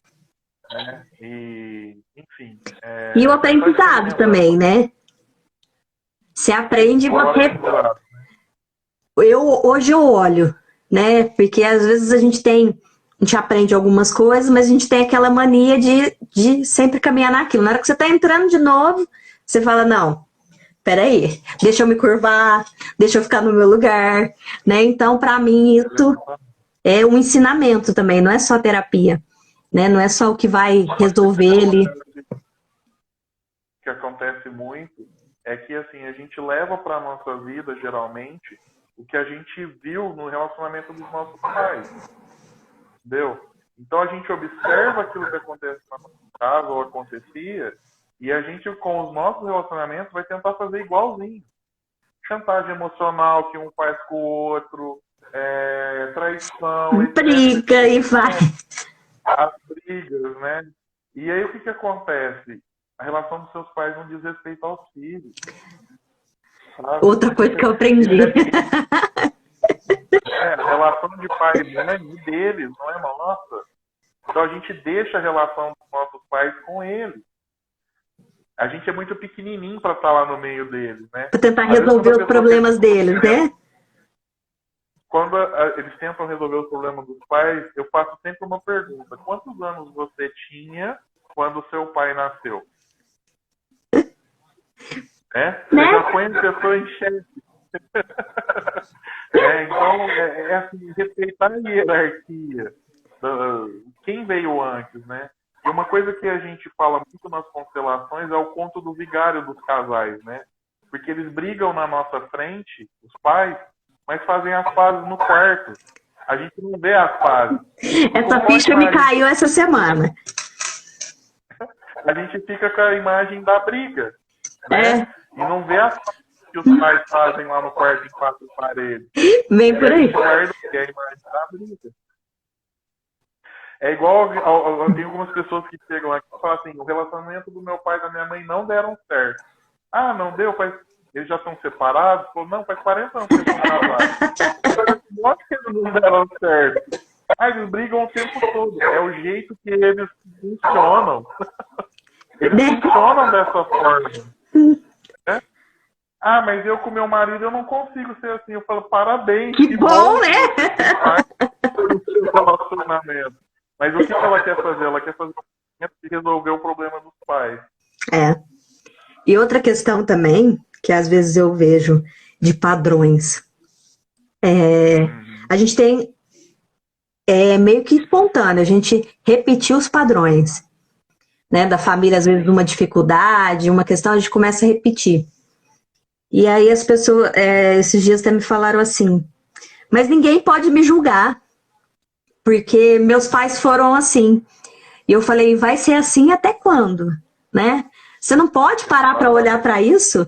[SPEAKER 2] Né? E, enfim.
[SPEAKER 1] E o aprendizado também, né? Você aprende, você... Hoje eu olho, né? Porque às vezes a gente aprende algumas coisas, mas a gente tem aquela mania de sempre caminhar naquilo. Na hora que você está entrando de novo, você fala, não, peraí, deixa eu me curvar, deixa eu ficar no meu lugar, né? Então, para mim, isso é um ensinamento também, não é só terapia, né? Não é só o que vai resolver ele.
[SPEAKER 2] O que acontece muito é que, assim, a gente leva para a nossa vida, geralmente, o que a gente viu no relacionamento dos nossos pais. Entendeu? Então, a gente observa aquilo que acontece na nossa casa ou acontecia, e a gente, com os nossos relacionamentos, vai tentar fazer igualzinho. Chantagem emocional que um faz com o outro, traição...
[SPEAKER 1] Briga e vai...
[SPEAKER 2] As brigas, né? E aí, o que acontece? A relação dos seus pais não diz respeito aos filhos. Sabe?
[SPEAKER 1] Outra coisa que eu aprendi.
[SPEAKER 2] A relação de pai e mãe deles, não é nossa. Então a gente deixa a relação dos nossos pais com eles. A gente é muito pequenininho para estar lá no meio deles, né?
[SPEAKER 1] Para tentar resolver os problemas deles, né?
[SPEAKER 2] Quando eles tentam resolver os problemas dos pais, eu faço sempre uma pergunta. Quantos anos você tinha quando seu pai nasceu? Você já põe a pessoa em xeque. Então, assim, respeitar a hierarquia. Quem veio antes, né? E uma coisa que a gente fala muito nas constelações é o conto do vigário dos casais, né? Porque eles brigam na nossa frente, os pais, mas fazem as pazes no quarto. A gente não vê as pazes.
[SPEAKER 1] Essa ficha me caiu essa semana.
[SPEAKER 2] A gente fica com a imagem da briga, né? E não vê as pazes que os pais fazem lá no quarto em 4 paredes.
[SPEAKER 1] Vem por aí.
[SPEAKER 2] É a imagem da briga. É igual, tem algumas pessoas que chegam aqui e falam assim, o relacionamento do meu pai e da minha mãe não deram certo. Ah, não deu? Eles já estão separados? Falou, não, faz 40 anos que eles estão casados. Lógico que eles não deram certo. Eles brigam o tempo todo. É o jeito que eles funcionam. Eles funcionam dessa forma. Né? Ah, mas eu com meu marido eu não consigo ser assim. Eu falo, parabéns.
[SPEAKER 1] Que bom, né?
[SPEAKER 2] Relacionamento. Mas o que ela quer fazer? Ela quer fazer resolver o problema dos pais.
[SPEAKER 1] E outra questão também, que às vezes eu vejo de padrões. A gente tem meio que espontâneo, a gente repetir os padrões. Né, da família, às vezes, uma dificuldade, uma questão, a gente começa a repetir. E aí as pessoas, esses dias até me falaram assim, mas ninguém pode me julgar, porque meus pais foram assim. E eu falei, vai ser assim até quando? Né? Você não pode parar para olhar para isso.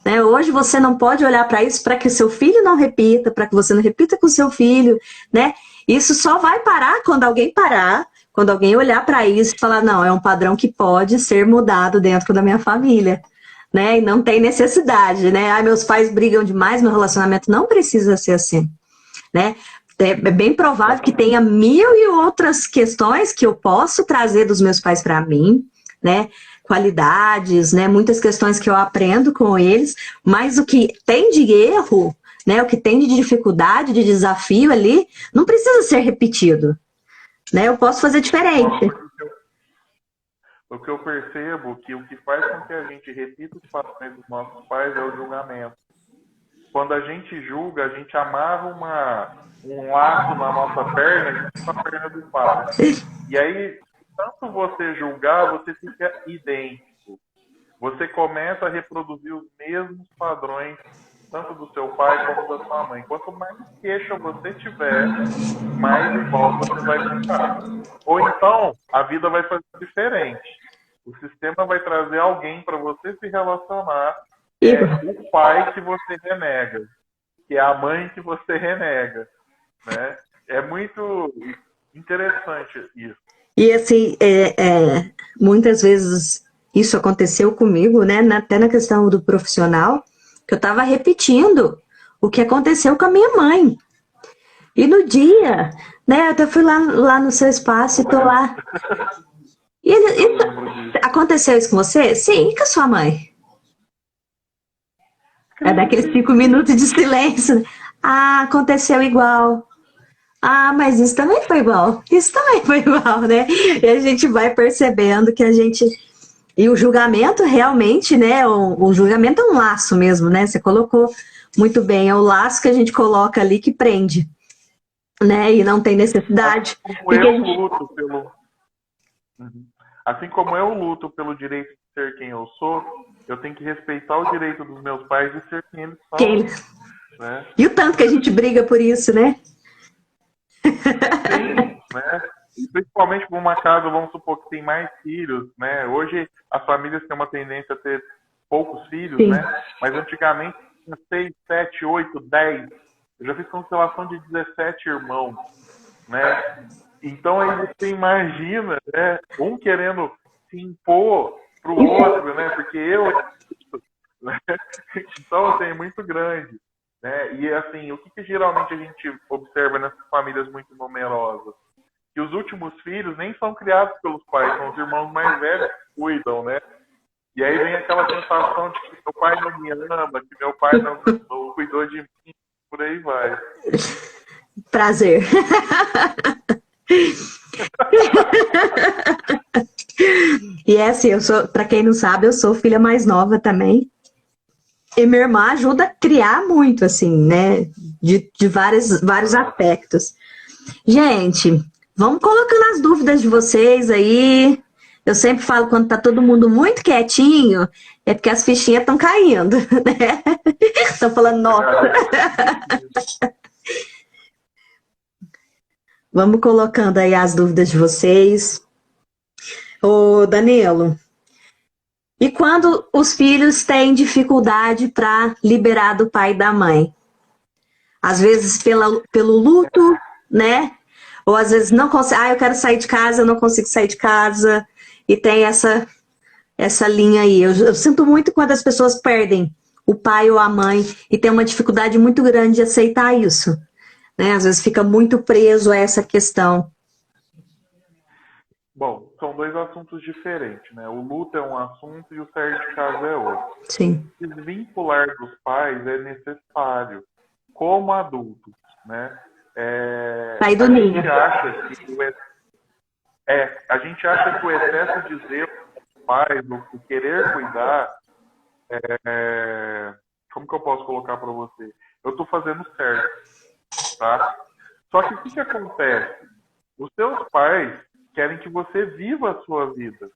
[SPEAKER 1] Né? Hoje você não pode olhar para isso para que o seu filho não repita, para que você não repita com o seu filho. Né? Isso só vai parar quando alguém parar, quando alguém olhar para isso e falar, não, é um padrão que pode ser mudado dentro da minha família. Né? E não tem necessidade, né? Meus pais brigam demais, meu relacionamento não precisa ser assim. Né? É bem provável que tenha 1000 e outras questões que eu posso trazer dos meus pais para mim, né? Qualidades, né? Muitas questões que eu aprendo com eles, mas o que tem de erro, né? O que tem de dificuldade, de desafio ali, não precisa ser repetido. Né? Eu posso fazer diferente.
[SPEAKER 2] o que eu percebo que o que faz com que a gente repita os padrões dos nossos pais é o julgamento. Quando a gente julga, a gente amarra um laço na nossa perna, junto com a perna do pai. E aí, tanto você julgar, você fica idêntico. Você começa a reproduzir os mesmos padrões, tanto do seu pai como da sua mãe. Quanto mais queixa você tiver, mais igual você vai ficar. Ou então, a vida vai fazer diferente. O sistema vai trazer alguém para você se relacionar, que é o pai que você renega, que é a mãe que você renega, né? É muito interessante isso.
[SPEAKER 1] E assim, muitas vezes isso aconteceu comigo, né? Até na questão do profissional, que eu estava repetindo o que aconteceu com a minha mãe. E no dia, né? Eu até fui lá no seu espaço e tô lá. Aconteceu isso com você? Sim, e com a sua mãe? É daqueles 5 minutos de silêncio. Né? Ah, aconteceu igual. Ah, mas isso também foi igual. Isso também foi igual, né? E a gente vai percebendo que a gente... E o julgamento realmente, né? O julgamento é um laço mesmo, né? Você colocou muito bem. É o laço que a gente coloca ali que prende, né? E não tem necessidade.
[SPEAKER 2] Assim como eu luto pelo direito de ser quem eu sou, eu tenho que respeitar o direito dos meus pais de ser quem eles são. Né?
[SPEAKER 1] E o tanto que a gente briga por isso, né?
[SPEAKER 2] Sim, né? Principalmente por uma casa, vamos supor que tem mais filhos, né? Hoje as famílias têm uma tendência a ter poucos filhos,
[SPEAKER 1] Sim.
[SPEAKER 2] né? Mas antigamente tinha 6, 7, 8, 10. Eu já fiz constelação de 17 irmãos, né? Então aí você imagina, né? Um querendo se impor pro outro, né? Porque eu... Né? Então, assim, é muito grande. Né? E assim, o que geralmente a gente observa nessas famílias muito numerosas? Que os últimos filhos nem são criados pelos pais, são os irmãos mais velhos que cuidam, né? E aí vem aquela sensação de que meu pai não me ama, que meu pai não cuidou de mim, por aí vai.
[SPEAKER 1] Prazer. E é assim, pra quem não sabe, eu sou filha mais nova também. E minha irmã ajuda a criar muito, assim, né? De vários aspectos. Gente, vamos colocando as dúvidas de vocês aí. Eu sempre falo, quando tá todo mundo muito quietinho, é porque as fichinhas estão caindo, né? Estão falando, nossa. Vamos colocando aí as dúvidas de vocês. Ô, Danilo, e quando os filhos têm dificuldade para liberar do pai e da mãe? Às vezes pelo luto, né? Ou às vezes não consegue, eu quero sair de casa, eu não consigo sair de casa. E tem essa linha aí. Eu sinto muito quando as pessoas perdem o pai ou a mãe e tem uma dificuldade muito grande de aceitar isso. Né? Às vezes fica muito preso a essa questão.
[SPEAKER 2] Bom, são dois assuntos diferentes, né? O luto é um assunto e o sair de casa é outro.
[SPEAKER 1] Sim.
[SPEAKER 2] Se desvincular dos pais é necessário, como adultos, né?
[SPEAKER 1] Sair do ninho.
[SPEAKER 2] A gente acha que o excesso de zelo dos pais, o querer cuidar, como que eu posso colocar para você? Eu estou fazendo certo, tá? Só que o que acontece? Os seus pais querem que você viva a sua vida.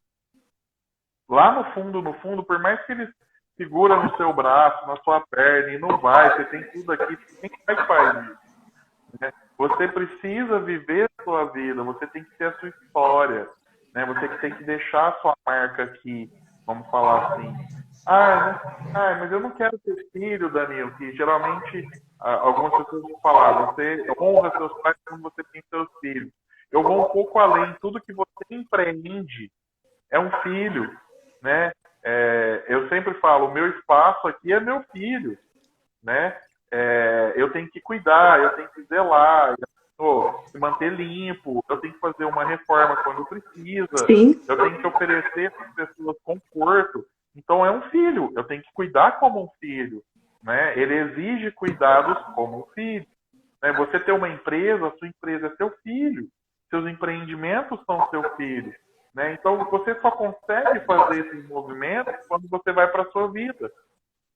[SPEAKER 2] Lá no fundo, por mais que eles seguram no seu braço, na sua perna e não vai, você tem tudo aqui, quem que faz isso? Né? Você precisa viver a sua vida, você tem que ter a sua história, né? Você tem que deixar a sua marca aqui, vamos falar assim. Mas eu não quero ter filho, Danilo, que geralmente algumas pessoas vão falar, você honra seus pais quando você tem seus filhos. Eu vou um pouco além, tudo que você empreende é um filho, né? Eu sempre falo, o meu espaço aqui é meu filho, né? Eu tenho que cuidar, eu tenho que zelar, se manter limpo, eu tenho que fazer uma reforma quando precisa,
[SPEAKER 1] Sim.
[SPEAKER 2] Eu tenho que oferecer para as pessoas conforto. Então é um filho, eu tenho que cuidar como um filho, né? Ele exige cuidados como um filho. Né? Você ter uma empresa, a sua empresa é seu filho, seus empreendimentos são seu filho. né? Então, você só consegue fazer esses movimentos quando você vai para a sua vida,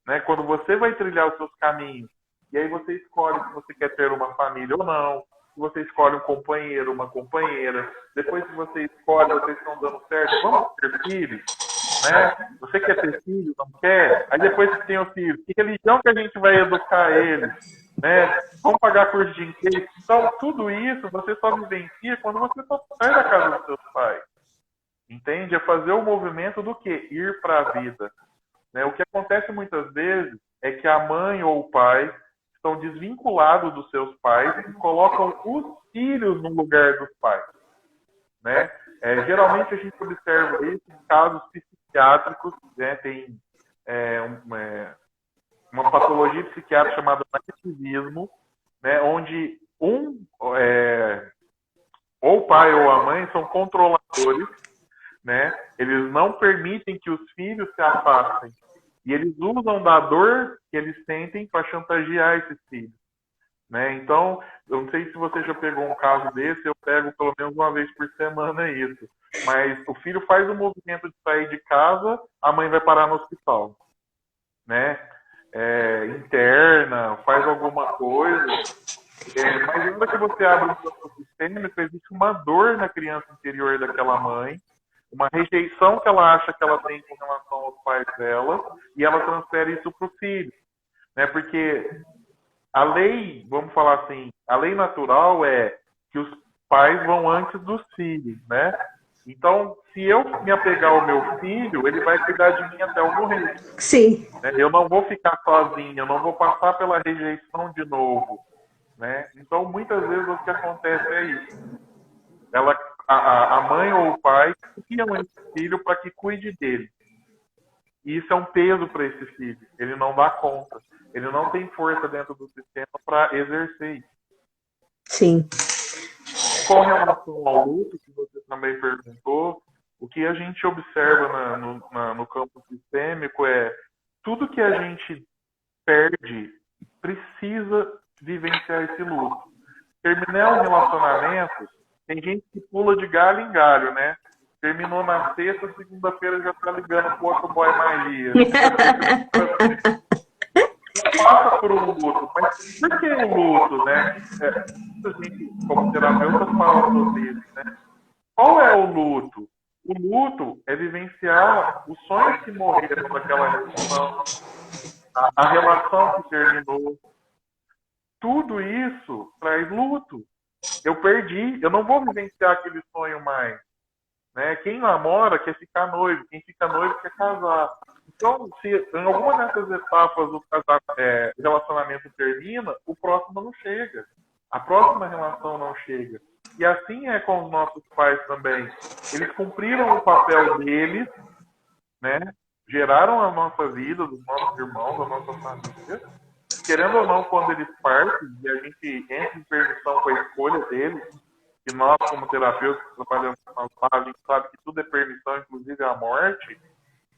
[SPEAKER 2] né? Quando você vai trilhar os seus caminhos. E aí você escolhe se você quer ter uma família ou não, se você escolhe um companheiro, uma companheira. Depois que você escolhe, vocês estão dando certo, vamos ter filhos, né? Você quer ter filhos, não quer? Aí depois que tem o filho, que religião que a gente vai educar eles, né? Vamos pagar curso de inglês? Então, tudo isso você só vivencia quando você só sai da casa dos seus pais. Entende? É fazer o movimento do quê? Ir para a vida. Né? O que acontece muitas vezes é que a mãe ou o pai estão desvinculados dos seus pais e colocam os filhos no lugar dos pais. Né? Geralmente a gente observa isso em casos psiquiátricos, né? Tem uma patologia psiquiátrica chamada narcisismo, né? Onde ou o pai ou a mãe são controladores, né? Eles não permitem que os filhos se afastem. E eles usam da dor que eles sentem para chantagear esses filhos. Né? Então, eu não sei se você já pegou um caso desse, eu pego pelo menos uma vez por semana isso. Mas o filho faz o movimento de sair de casa, a mãe vai parar no hospital. Né? Interna, faz alguma coisa. Mas ainda que você abre um campo sistêmico, existe uma dor na criança interior daquela mãe, uma rejeição que ela acha que ela tem com relação aos pais dela, e ela transfere isso para o filho. Né? Porque a lei, vamos falar assim, a lei natural é que os pais vão antes dos filhos, né? Então, se eu me apegar ao meu filho, ele vai cuidar de mim até eu morrer.
[SPEAKER 1] Sim.
[SPEAKER 2] Né? Eu não vou ficar sozinho, eu não vou passar pela rejeição de novo. Né? Então, muitas vezes o que acontece é isso. A mãe ou o pai criam esse filho para que cuide dele. E isso é um peso para esse filho. Ele não dá conta. Ele não tem força dentro do sistema para exercer isso.
[SPEAKER 1] Sim.
[SPEAKER 2] Com relação ao luto, que você também perguntou, o que a gente observa no campo sistêmico é tudo que a gente perde precisa vivenciar esse luto. Terminar um relacionamento, tem gente que pula de galho em galho, né? Terminou na sexta, segunda-feira já tá ligando pro outro boy magia. Passa por um luto, mas por que o luto, né? A gente, como terapeuta, fala sobre isso, né? Qual é o luto? O luto é vivenciar os sonhos que morreram naquela relação, a relação que terminou. Tudo isso traz luto. Eu perdi, eu não vou vivenciar aquele sonho mais. Né? Quem namora quer ficar noivo, quem fica noivo quer casar. Então, se em alguma dessas etapas o relacionamento termina, o próximo não chega. A próxima relação não chega. E assim é com os nossos pais também. Eles cumpriram o papel deles, né? Geraram a nossa vida, dos nossos irmãos, da nossa família. Querendo ou não, quando eles partem, e a gente entra em permissão com a escolha deles, que nós, como terapeutas, que trabalhamos com a gente sabe que tudo é permissão, inclusive a morte,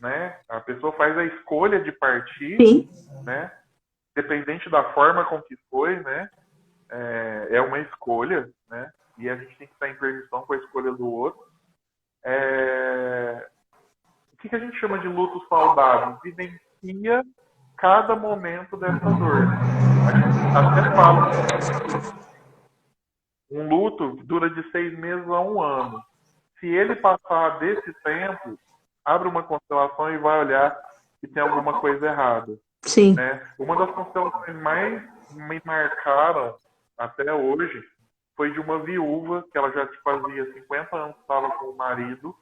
[SPEAKER 2] né? A pessoa faz a escolha de partir,
[SPEAKER 1] Sim.
[SPEAKER 2] né? Dependente da forma com que foi, né? É uma escolha, né? E a gente tem que estar em permissão com a escolha do outro. O que a gente chama de luto saudável? Vivencia cada momento dessa dor. A gente até fala um luto dura de 6 meses a 1 ano. Se ele passar desse tempo, abre uma constelação e vai olhar que tem alguma coisa errada.
[SPEAKER 1] Sim.
[SPEAKER 2] Né? Uma das constelações mais me marcaram até hoje foi de uma viúva que ela já fazia 50 anos que estava com o marido,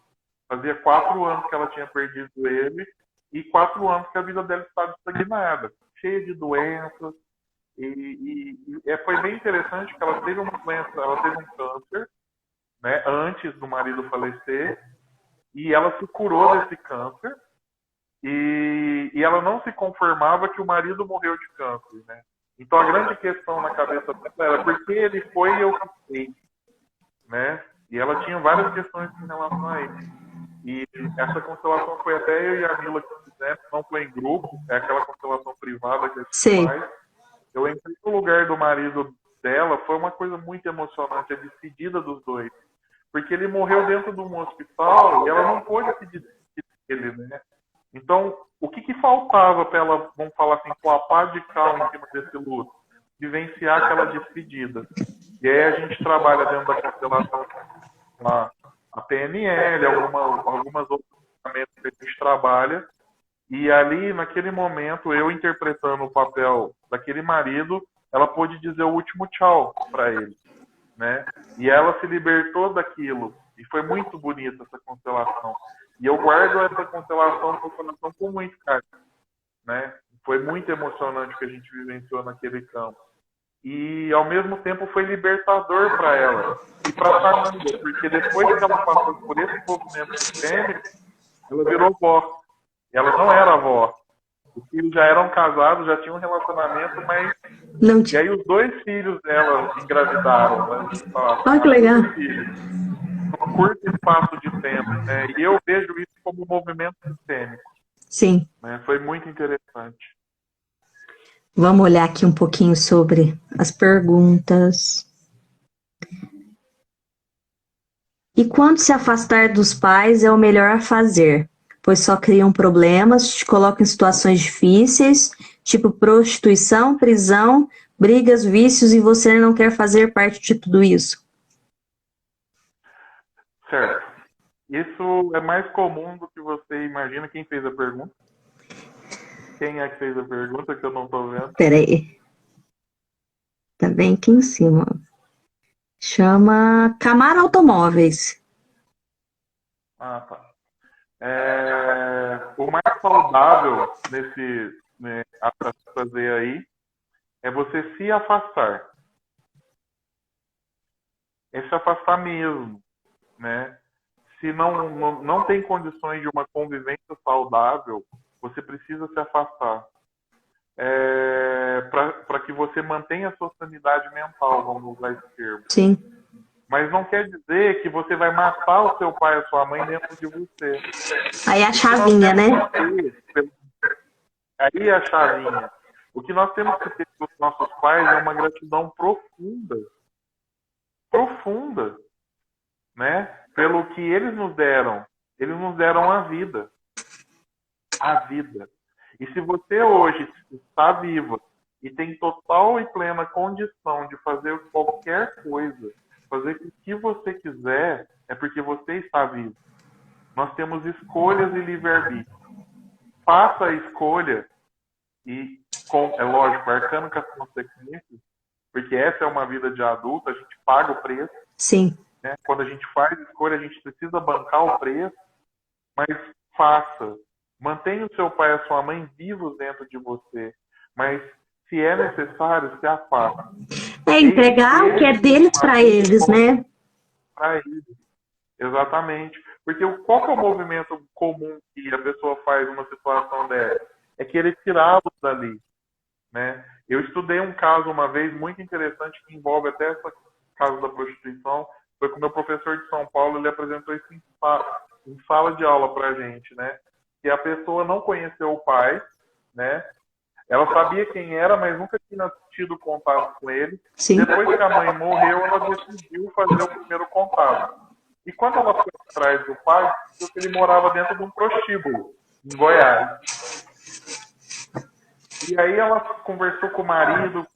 [SPEAKER 2] fazia 4 anos que ela tinha perdido ele e 4 anos que a vida dela estava estagnada, cheia de doenças. Foi bem interessante que ela teve uma doença, ela teve um câncer, né, antes do marido falecer, e ela se curou desse câncer, e ela não se conformava que o marido morreu de câncer, né? Então a grande questão na cabeça dela era por que ele foi e eu fiquei, né? E ela tinha várias questões em relação a isso. E essa constelação foi até eu e a Mila que fizemos, não foi em grupo, é aquela constelação privada que a gente faz. Eu entrei no lugar do marido dela, foi uma coisa muito emocionante, a despedida dos dois. porque ele morreu dentro de um hospital e ela não pôde pedir ele, né? Então, o que faltava para ela, vamos falar assim, com a pá de cal em cima desse luto? Vivenciar aquela despedida. E aí a gente trabalha dentro da constelação a PNL, algumas outras ferramentas que a gente trabalha. E ali, naquele momento, eu interpretando o papel daquele marido, ela pôde dizer o último tchau para ele, né? E ela se libertou daquilo. E foi muito bonita essa constelação. E eu guardo essa constelação com muito carinho, né? Foi muito emocionante o que a gente vivenciou naquele campo. E, ao mesmo tempo, foi libertador para ela e para a família, porque depois que ela passou por esse movimento sistêmico, ela virou vó. E ela não era avó. Os filhos já eram casados, já tinham um relacionamento, mas...
[SPEAKER 1] Não
[SPEAKER 2] E aí os 2 filhos dela engravidaram. Né?
[SPEAKER 1] Olha que legal.
[SPEAKER 2] Num curto espaço de tempo. Né? E eu vejo isso como um movimento sistêmico.
[SPEAKER 1] Sim.
[SPEAKER 2] Né? Foi muito interessante.
[SPEAKER 1] Vamos olhar aqui um pouquinho sobre as perguntas. E quando se afastar dos pais é o melhor a fazer, pois só criam problemas, te colocam em situações difíceis, tipo prostituição, prisão, brigas, vícios, e você não quer fazer parte de tudo isso.
[SPEAKER 2] Certo. Isso é mais comum do que você imagina. Quem fez a pergunta? Quem é que fez a pergunta que eu não estou vendo?
[SPEAKER 1] Peraí. Tá bem aqui em cima. Chama Camaro Automóveis.
[SPEAKER 2] Ah, tá. O mais saudável para fazer aí é você se afastar. É se afastar mesmo, né? Se não tem condições de uma convivência saudável, você precisa se afastar. Para que você mantenha a sua sanidade mental, vamos usar esse termo.
[SPEAKER 1] Sim.
[SPEAKER 2] Mas não quer dizer que você vai matar o seu pai e a sua mãe dentro de você.
[SPEAKER 1] Aí a chavinha, né?
[SPEAKER 2] Aí a chavinha. O que nós temos que ter com os nossos pais é uma gratidão profunda. Profunda. Né? Pelo que eles nos deram. Eles nos deram a vida. A vida. E se você hoje está viva e tem total e plena condição de fazer qualquer coisa, fazer o que você quiser, é porque você está vivo. Nós temos escolhas e livre-arbítrio. Faça a escolha e, é lógico, arcando com as consequências, porque essa é uma vida de adulto, a gente paga o preço.
[SPEAKER 1] Sim.
[SPEAKER 2] Né? Quando a gente faz escolha, a gente precisa bancar o preço, mas faça. Mantenha o seu pai e a sua mãe vivos dentro de você, mas se é necessário, se afasta.
[SPEAKER 1] Entregar o que é deles para eles, né?
[SPEAKER 2] Para eles, exatamente. Porque qual que é o movimento comum que a pessoa faz numa situação dessa? É querer tirá-los dali, né? Eu estudei um caso uma vez muito interessante que envolve até esse caso da prostituição. Foi com o meu professor de São Paulo, ele apresentou isso em sala de aula para a gente, né? Que a pessoa não conheceu o pai, né? Ela sabia quem era, mas nunca tinha tido contato com ele.
[SPEAKER 1] Sim.
[SPEAKER 2] Depois que a mãe morreu, ela decidiu fazer o primeiro contato. E quando ela foi atrás do pai, viu que ele morava dentro de um prostíbulo, em Goiás. E aí ela conversou com o marido,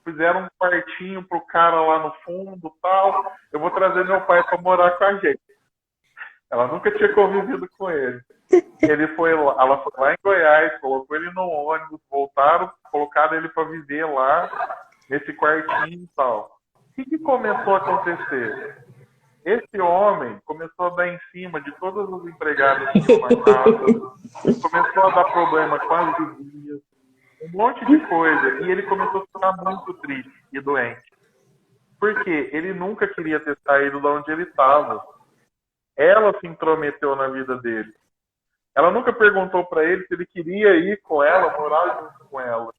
[SPEAKER 2] fizeram um quartinho pro cara lá no fundo, tal. Eu vou trazer meu pai para morar com a gente. Ela nunca tinha convivido com ele. Ela foi lá em Goiás, colocou ele no ônibus, voltaram, colocaram ele para viver lá, nesse quartinho e tal. O que começou a acontecer? Esse homem começou a dar em cima de todas as empregadas que tinham na casa, começou a dar problema com as vizinhas, um monte de coisa, e ele começou a ficar muito triste e doente. Por quê? Ele nunca queria ter saído de onde ele estava. Ela se intrometeu na vida dele. Ela nunca perguntou para ele se ele queria ir com ela, morar junto com ela.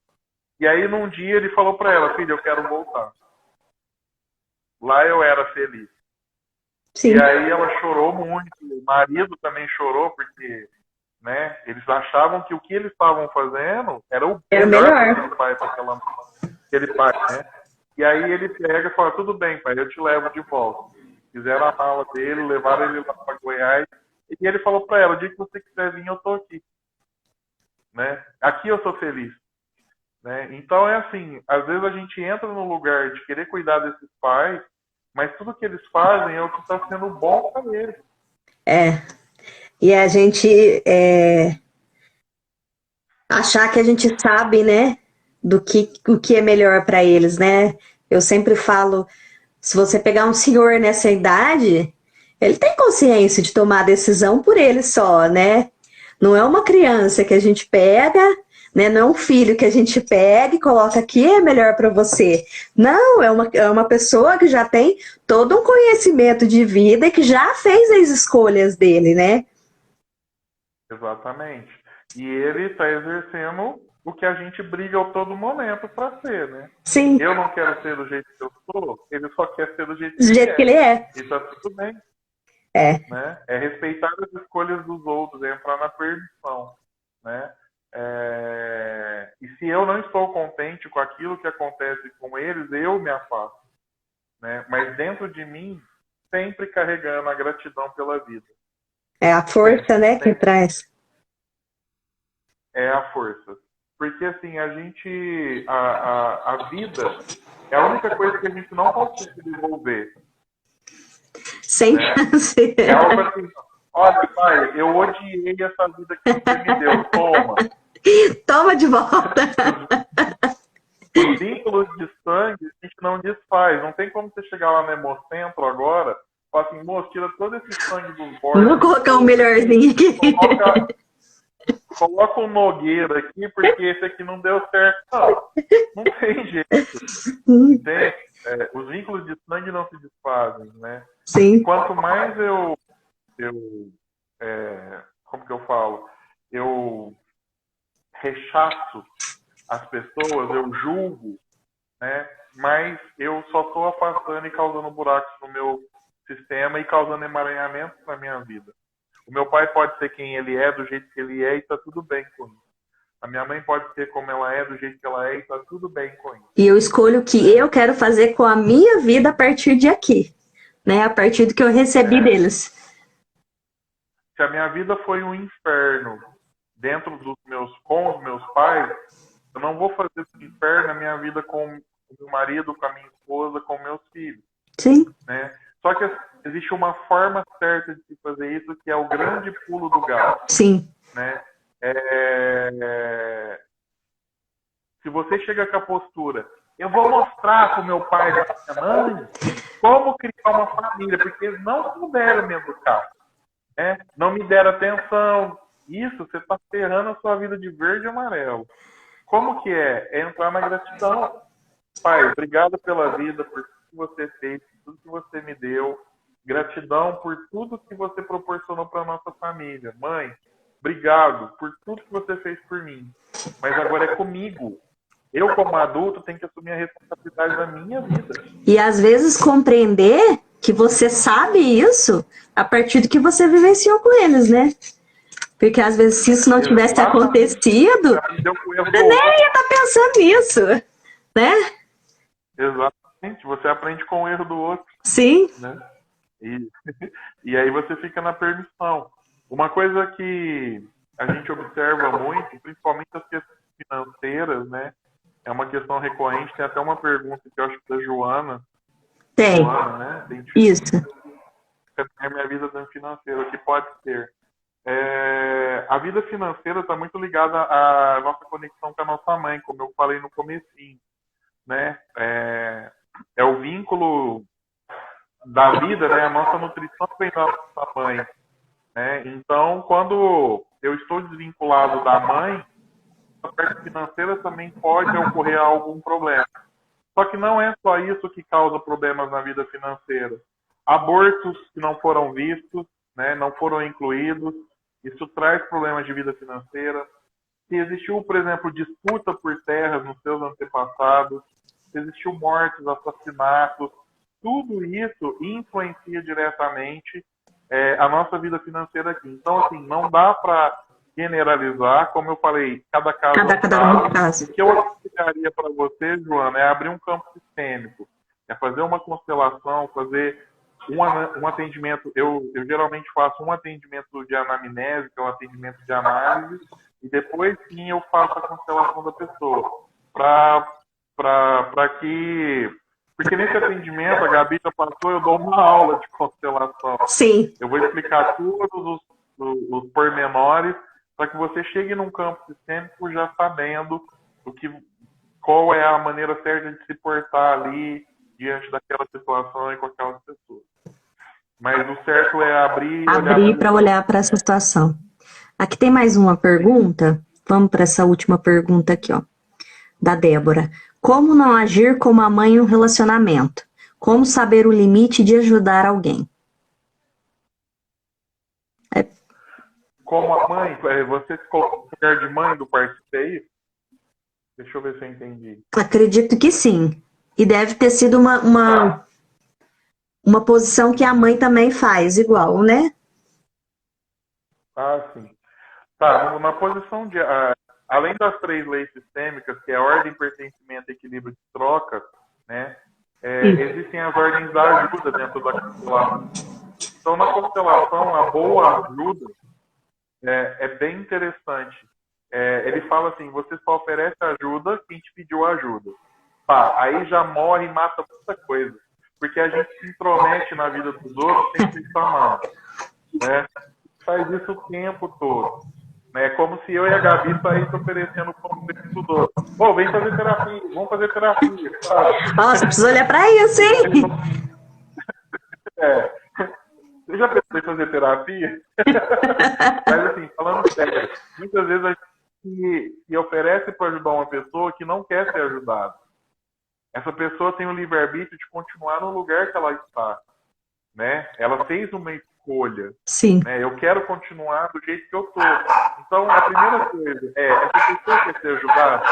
[SPEAKER 2] E aí, num dia, ele falou para ela: filha, eu quero voltar. Lá eu era feliz. Sim. E aí ela chorou muito. O marido também chorou, porque, né, eles achavam que o que eles estavam fazendo era o melhor que ele faz para aquele pai, né? E aí ele pega e fala: tudo bem, pai, eu te levo de volta. fizeram a mala dele, levaram ele lá para Goiás, e ele falou para ela, o dia que você quiser vir, eu tô aqui. Né? Aqui eu sou feliz. Né? Então é assim, às vezes a gente entra no lugar de querer cuidar desses pais, mas tudo que eles fazem é o que está sendo bom para eles.
[SPEAKER 1] E a gente achar que a gente sabe, né, o que é melhor para eles, né? Eu sempre falo, se você pegar um senhor nessa idade, ele tem consciência de tomar a decisão por ele só, né? Não é uma criança que a gente pega, né? Não é um filho que a gente pega e coloca aqui é melhor para você. Não, é uma pessoa que já tem todo um conhecimento de vida e que já fez as escolhas dele, né?
[SPEAKER 2] Exatamente. E ele está exercendo o que a gente briga a todo momento para ser, né?
[SPEAKER 1] Sim.
[SPEAKER 2] Eu não quero ser do jeito que eu sou, ele só quer ser do jeito
[SPEAKER 1] que ele é.
[SPEAKER 2] E tá tudo bem. Né? É respeitar as escolhas dos outros, é entrar na permissão. Né? E se eu não estou contente com aquilo que acontece com eles, eu me afasto. Né? Mas dentro de mim, sempre carregando a gratidão pela vida.
[SPEAKER 1] É a força, né, que traz.
[SPEAKER 2] É a força. Porque, assim, a vida é a única coisa que a gente não consegue desenvolver.
[SPEAKER 1] Sem chance.
[SPEAKER 2] É algo assim, olha, pai, eu odiei essa vida que você me deu, toma.
[SPEAKER 1] Toma de volta.
[SPEAKER 2] Os vínculos de sangue a gente não desfaz. Não tem como você chegar lá no Hemocentro agora e falar assim, moço, tira todo esse sangue dos bordos.
[SPEAKER 1] Vou colocar um melhorzinho aqui.
[SPEAKER 2] Coloca um Nogueira aqui, porque esse aqui não deu certo. Não tem jeito. Os vínculos de sangue não se desfazem, né?
[SPEAKER 1] Sim.
[SPEAKER 2] Quanto mais como que eu falo? Eu rechaço as pessoas, eu julgo, né? Mas eu só estou afastando e causando buracos no meu sistema e causando emaranhamentos na minha vida. O meu pai pode ser quem ele é, do jeito que ele é, e está tudo bem com isso. A minha mãe pode ser como ela é, do jeito que ela é, e está tudo bem com isso.
[SPEAKER 1] E eu escolho o que eu quero fazer com a minha vida a partir de aqui, né? A partir do que eu recebi deles.
[SPEAKER 2] Se a minha vida foi um inferno dentro com os meus pais, eu não vou fazer esse inferno na minha vida com o meu marido, com a minha esposa, com meus filhos.
[SPEAKER 1] Sim.
[SPEAKER 2] Né? Só que existe uma forma certa de se fazer isso, que é o grande pulo do gato.
[SPEAKER 1] Sim.
[SPEAKER 2] Né? Se você chega com a postura, eu vou mostrar para o meu pai e para minha mãe como criar uma família, porque eles não puderam me educar. Né? Não me deram atenção. Isso, você está ferrando a sua vida de verde e amarelo. Como que é? É entrar na gratidão. Pai, obrigado pela vida, por tudo que você fez, por tudo que você me deu. Gratidão por tudo que você proporcionou para a nossa família. Mãe, obrigado por tudo que você fez por mim. Mas agora é comigo. Eu, como adulto, tenho que assumir a responsabilidade da minha vida.
[SPEAKER 1] E às vezes compreender que você sabe isso a partir do que você vivenciou com eles, né? Porque às vezes se isso não tivesse acontecido, você nem ia estar pensando nisso, né?
[SPEAKER 2] Exatamente, você aprende com o erro do outro.
[SPEAKER 1] Sim.
[SPEAKER 2] Né? E aí você fica na permissão. Uma coisa que a gente observa muito, principalmente as questões financeiras, né? É uma questão recorrente, tem até uma pergunta que eu acho que da Joana.
[SPEAKER 1] Tem.
[SPEAKER 2] Joana, né?
[SPEAKER 1] Isso.
[SPEAKER 2] É minha vida financeira, o que pode ser. A vida financeira está muito ligada à nossa conexão com a nossa mãe, como eu falei no comecinho. Né? É o vínculo da vida, né? A nossa nutrição vem da nossa mãe. Né? Então, quando eu estou desvinculado da mãe, a parte financeira também pode ocorrer algum problema. Só que não é só isso que causa problemas na vida financeira. Abortos que não foram vistos, né? Não foram incluídos, isso traz problemas de vida financeira. Se existiu, por exemplo, disputa por terras nos seus antepassados, se existiu mortes, assassinatos, tudo isso influencia diretamente a nossa vida financeira aqui. Então, assim, não dá para generalizar, como eu falei, cada caso é um caso. O que eu aconselharia para você, Joana, é abrir um campo sistêmico, é fazer uma constelação, fazer um atendimento, eu geralmente faço um atendimento de anamnese, que é um atendimento de análise, e depois sim eu faço a constelação da pessoa. Para que. Porque nesse atendimento, a Gabi já passou, eu dou uma aula de constelação.
[SPEAKER 1] Sim.
[SPEAKER 2] Eu vou explicar todos os pormenores para que você chegue num campo sistêmico já sabendo qual é a maneira certa de se portar ali diante daquela situação e com aquelas pessoas. Mas o certo é abrir
[SPEAKER 1] para olhar para essa situação. Aqui tem mais uma pergunta. Vamos para essa última pergunta aqui, ó, da Débora. Como não agir como a mãe em um relacionamento? Como saber o limite de ajudar alguém?
[SPEAKER 2] Como a mãe, você se coloca no lugar de mãe do parceiro? Deixa eu ver se eu entendi.
[SPEAKER 1] Acredito que sim. E deve ter sido uma posição que a mãe também faz, igual, né?
[SPEAKER 2] Ah, sim. Tá, na posição de... além das 3 leis sistêmicas, que é ordem, pertencimento, equilíbrio de troca, né? Existem as ordens da ajuda dentro da constelação. Então, na constelação, a boa ajuda é bem interessante. Ele fala assim, você só oferece ajuda quem te pediu ajuda. Tá, aí já morre e mata muita coisa. Porque a gente se intromete na vida dos outros sem se chamar. Né? Faz isso o tempo todo. É como se eu e a Gabi saíssem oferecendo como dos outros. Pô, vem fazer terapia, vamos fazer terapia. Sabe?
[SPEAKER 1] Nossa, precisa olhar para isso, hein?
[SPEAKER 2] Você já pensou em fazer terapia? Mas assim, falando sério, muitas vezes a gente se oferece para ajudar uma pessoa que não quer ser ajudada. Essa pessoa tem o livre-arbítrio de continuar no lugar que ela está. Né? Ela fez uma escolha.
[SPEAKER 1] Sim.
[SPEAKER 2] Né? Eu quero continuar do jeito que eu estou. Então, a primeira coisa essa pessoa quer ser ajudada?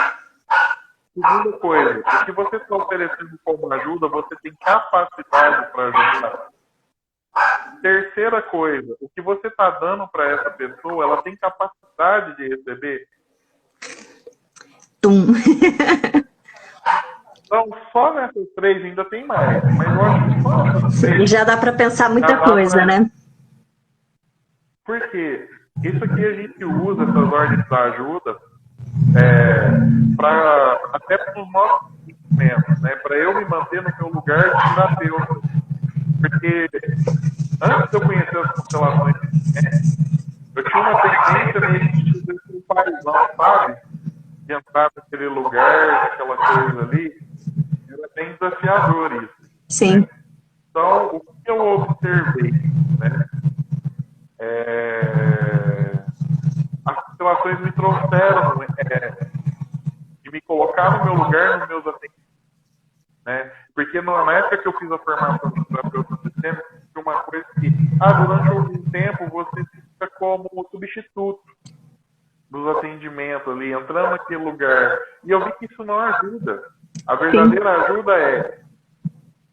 [SPEAKER 2] Segunda coisa, o que você está oferecendo como ajuda, você tem capacidade para ajudar. Terceira coisa, o que você está dando para essa pessoa, ela tem capacidade de receber? Então, só nessas 3 ainda tem mais. Mas eu acho que só nessas 3...
[SPEAKER 1] Já dá para pensar muita coisa, né?
[SPEAKER 2] Porque isso aqui a gente usa, essas ordens da ajuda, até para os nossos sentimentos, né? Para eu me manter no meu lugar de terapeuta. Porque antes de eu conhecer as constelações, eu tinha uma tendência meio de ser paizão, sabe? De entrar naquele lugar, aquela coisa ali. Era bem desafiador isso.
[SPEAKER 1] Sim.
[SPEAKER 2] Né? Então, o que eu observei, né? As constelações me trouxeram de me colocar no meu lugar, nos meus atendimentos. Né? Porque na época que eu fiz a formação de terapeuta sistêmico, tinha uma coisa que, durante algum tempo, você fica como substituto dos atendimentos ali, entrando naquele lugar. E eu vi que isso não ajuda. A verdadeira ajuda é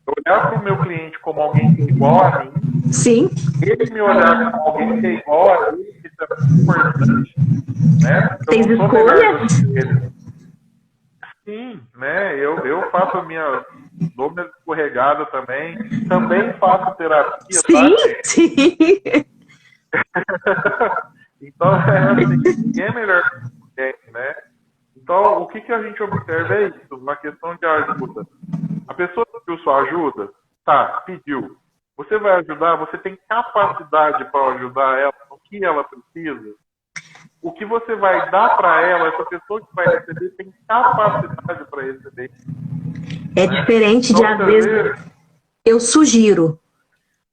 [SPEAKER 2] olhar para o meu cliente como alguém que é igual a mim.
[SPEAKER 1] Sim.
[SPEAKER 2] Ele me olhar como alguém que é igual a ele, que isso é muito importante. Né?
[SPEAKER 1] Tem escolha?
[SPEAKER 2] Sim, né? Eu faço dou minha escorregada também. Também faço terapia,
[SPEAKER 1] sim,
[SPEAKER 2] tá?
[SPEAKER 1] Sim.
[SPEAKER 2] Então, assim, ninguém é melhor que ninguém, né? Então, o que a gente observa é isso, uma questão de ajuda. A pessoa pediu sua ajuda, pediu. Você vai ajudar, você tem capacidade para ajudar ela no que ela precisa. O que você vai dar para ela, essa pessoa que vai receber tem capacidade para receber.
[SPEAKER 1] É diferente de, às vezes, eu sugiro.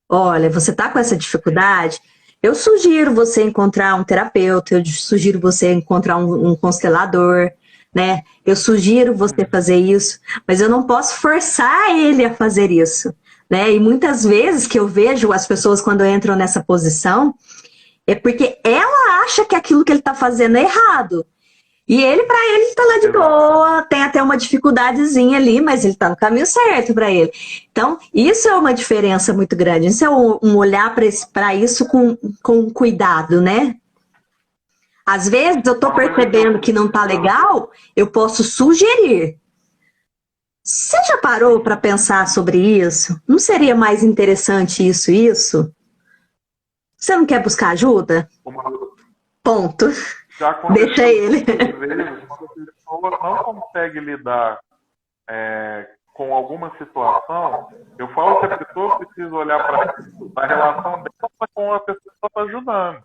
[SPEAKER 1] Olha, você está com essa dificuldade? Eu sugiro você encontrar um terapeuta, eu sugiro você encontrar um constelador, né? Eu sugiro você fazer isso, mas eu não posso forçar ele a fazer isso, né? E muitas vezes que eu vejo as pessoas quando entram nessa posição, é porque ela acha que aquilo que ele está fazendo é errado. E ele, para ele, está lá de boa, tem até uma dificuldadezinha ali, mas ele está no caminho certo para ele. Então, isso é uma diferença muito grande. Isso é um olhar para isso com cuidado, né? Às vezes, eu estou percebendo que não está legal, eu posso sugerir. Você já parou para pensar sobre isso? Não seria mais interessante isso? Você não quer buscar ajuda? Ponto.
[SPEAKER 2] Já
[SPEAKER 1] Deixa
[SPEAKER 2] aconteceu
[SPEAKER 1] ele.
[SPEAKER 2] muitas vezes quando a pessoa não consegue lidar com alguma situação, eu falo que a pessoa precisa olhar para a relação dela com a pessoa que está ajudando.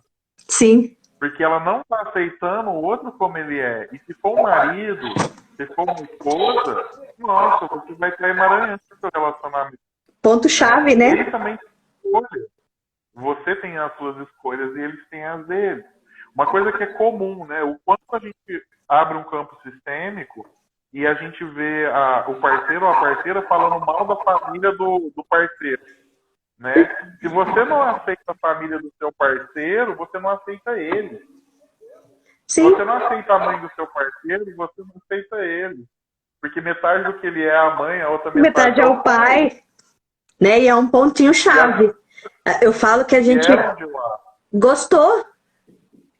[SPEAKER 1] Sim.
[SPEAKER 2] Porque ela não está aceitando o outro como ele é. E se for um marido, se for uma esposa, nossa, você vai estar emaranhando o seu relacionamento.
[SPEAKER 1] Ponto-chave, né?
[SPEAKER 2] Ele também tem escolha. Você tem as suas escolhas e eles têm as deles. Uma coisa que é comum, né? O quanto a gente abre um campo sistêmico e a gente vê o parceiro ou a parceira falando mal da família do parceiro, né? Se você não aceita a família do seu parceiro, você não aceita ele. Se você não aceita a mãe do seu parceiro, você não aceita ele. Porque metade do que ele é a mãe, a outra metade
[SPEAKER 1] é o pai. Né? E é um pontinho-chave. Eu falo que a gente gostou.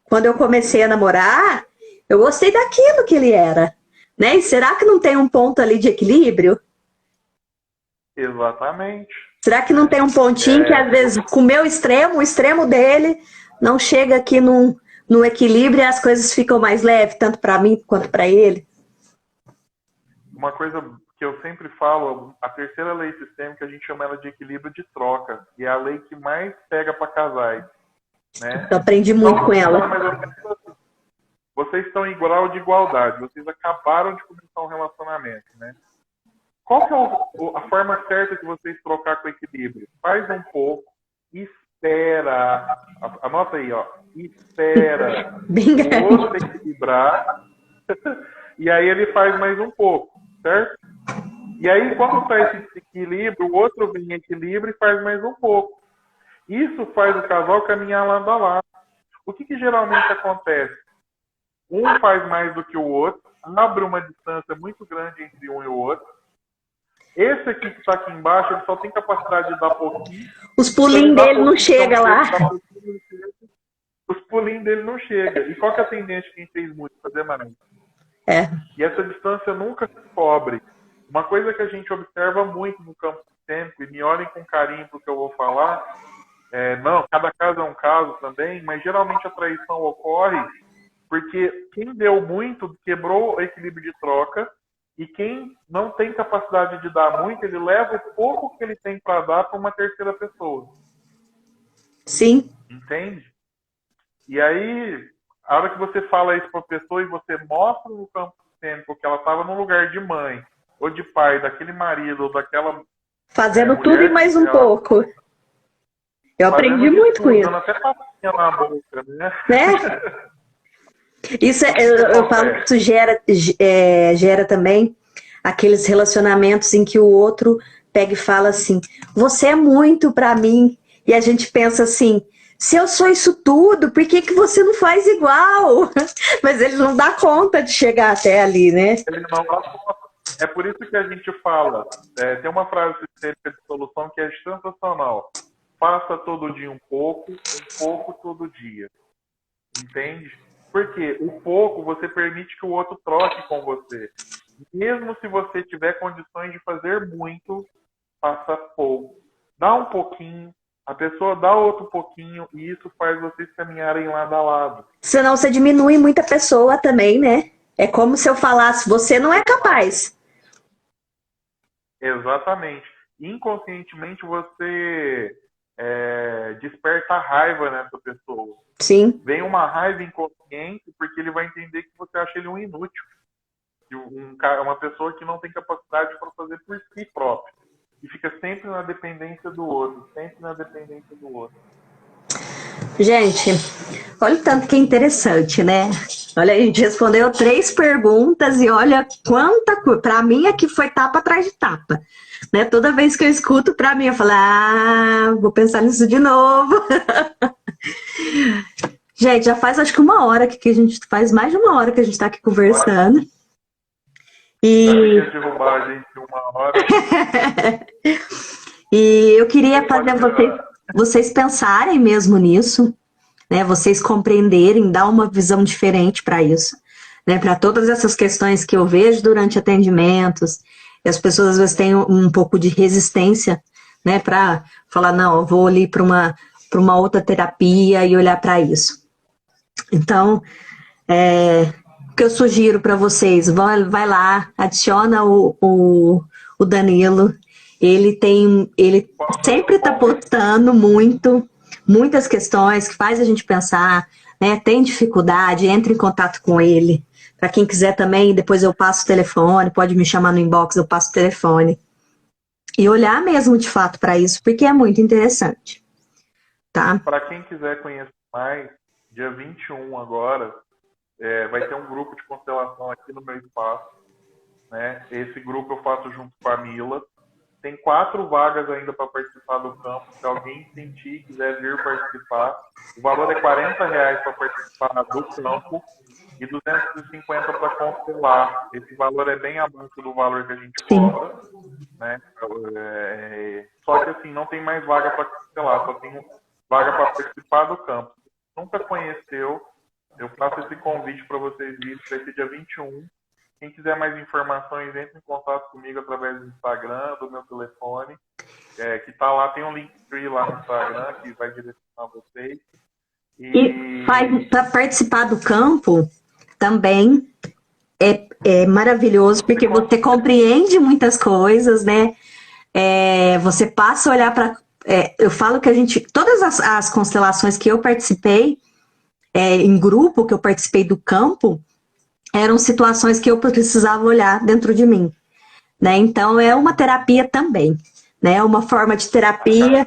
[SPEAKER 1] Quando eu comecei a namorar, eu gostei daquilo que ele era. Né? E será que não tem um ponto ali de equilíbrio?
[SPEAKER 2] Exatamente.
[SPEAKER 1] Será que não tem um pontinho que, às vezes, com o meu extremo, o extremo dele, não chega aqui no equilíbrio e as coisas ficam mais leves, tanto para mim quanto para ele?
[SPEAKER 2] Uma coisa que eu sempre falo, a terceira lei sistêmica, a gente chama ela de equilíbrio de troca. E é a lei que mais pega para casais. Né?
[SPEAKER 1] Eu aprendi muito com ela.
[SPEAKER 2] Vocês estão em grau de igualdade. Vocês acabaram de começar um relacionamento, né? Qual que é a forma certa de vocês trocar com equilíbrio? Faz um pouco, espera. Anota aí, ó. Espera. O outro equilibrar. E aí ele faz mais um pouco, certo? E aí, quando está esse equilíbrio, o outro vem em equilíbrio e faz mais um pouco. Isso faz o casal caminhar lado a lado. O que geralmente acontece? Um faz mais do que o outro, abre uma distância muito grande entre um e o outro. Esse aqui que está aqui embaixo, ele só tem capacidade de dar pouquinho.
[SPEAKER 1] Os pulinhos dele não chegam lá.
[SPEAKER 2] Os pulinhos dele não chegam. E qual que é a tendência que quem fez muito? Fazer mais. E essa distância nunca se cobre. Uma coisa que a gente observa muito no campo sistêmico, e me olhem com carinho para o que eu vou falar, não, cada caso é um caso também, mas geralmente a traição ocorre porque quem deu muito quebrou o equilíbrio de troca, e quem não tem capacidade de dar muito, ele leva o pouco que ele tem para dar para uma terceira pessoa.
[SPEAKER 1] Sim.
[SPEAKER 2] Entende? E aí, a hora que você fala isso para a pessoa e você mostra no campo sistêmico que ela estava no lugar de mãe, ou de pai, daquele marido, ou daquela...
[SPEAKER 1] Fazendo tudo e mais um pouco. Eu aprendi muito com isso.
[SPEAKER 2] Até papinha na boca, né?
[SPEAKER 1] Isso eu falo que isso gera também aqueles relacionamentos em que o outro pega e fala assim, você é muito pra mim. E a gente pensa assim, se eu sou isso tudo, por que você não faz igual? Mas ele não dá conta de chegar até ali, né?
[SPEAKER 2] Ele não dá conta. É por isso que a gente fala, tem uma frase sistêmica de solução que é sensacional. Faça todo dia um pouco todo dia. Entende? Porque o pouco você permite que o outro troque com você. Mesmo se você tiver condições de fazer muito, faça pouco. Dá um pouquinho, a pessoa dá outro pouquinho e isso faz vocês caminharem lado a lado.
[SPEAKER 1] Senão você diminui muita pessoa também, né? É como se eu falasse, você não é capaz.
[SPEAKER 2] Exatamente. Inconscientemente você desperta a raiva nessa pessoa.
[SPEAKER 1] Sim.
[SPEAKER 2] Vem uma raiva inconsciente porque ele vai entender que você acha ele um inútil. Uma pessoa que não tem capacidade para fazer por si próprio. E fica sempre na dependência do outro. Sempre na dependência do outro.
[SPEAKER 1] Gente, olha o tanto que é interessante, né? Olha, a gente respondeu 3 perguntas e olha quanta coisa. Para mim aqui foi tapa atrás de tapa. Né? Toda vez que eu escuto, para mim, eu falo, vou pensar nisso de novo. Gente, já faz acho que 1 hora que a gente faz, mais de 1 hora que a gente está aqui conversando. E...
[SPEAKER 2] derrubar a gente 1 hora.
[SPEAKER 1] E eu queria fazer vocês pensarem mesmo nisso, né? Vocês compreenderem, dar uma visão diferente para isso, né? Para todas essas questões que eu vejo durante atendimentos, E as pessoas às vezes têm um pouco de resistência, né, para falar, não, eu vou ali para uma outra terapia e olhar para isso. Então, o que eu sugiro para vocês, vai lá, adiciona o Danilo, ele sempre está postando muitas questões que faz a gente pensar, né? Tem dificuldade, entre em contato com ele. Para quem quiser também, depois eu passo o telefone, pode me chamar no inbox, eu passo o telefone. E olhar mesmo de fato para isso, porque é muito interessante. Tá?
[SPEAKER 2] Para quem quiser conhecer mais, dia 21 agora, vai ter um grupo de constelação aqui no meu espaço. Né? Esse grupo eu faço junto com a Mila. Tem 4 vagas ainda para participar do campo. Se alguém sentir e quiser vir participar, o valor é R$40 para participar do campo e 250 para constelar. Esse valor é bem abaixo do valor que a gente cobra. Né? Só que assim, não tem mais vaga para constelar, só tem vaga para participar do campo. Se nunca conheceu, eu faço esse convite para vocês virem, vai ser dia 21. Quem quiser mais informações, entre em contato comigo através do Instagram, do meu telefone, que tá lá, tem um Linktree lá no Instagram que vai direcionar vocês.
[SPEAKER 1] E para participar do campo também é maravilhoso, porque você compreende muitas coisas, né? Você passa a olhar para... eu falo que todas as constelações que eu participei, em grupo, que eu participei do campo, eram situações que eu precisava olhar dentro de mim, né? Então é uma terapia também, né? Uma forma de terapia.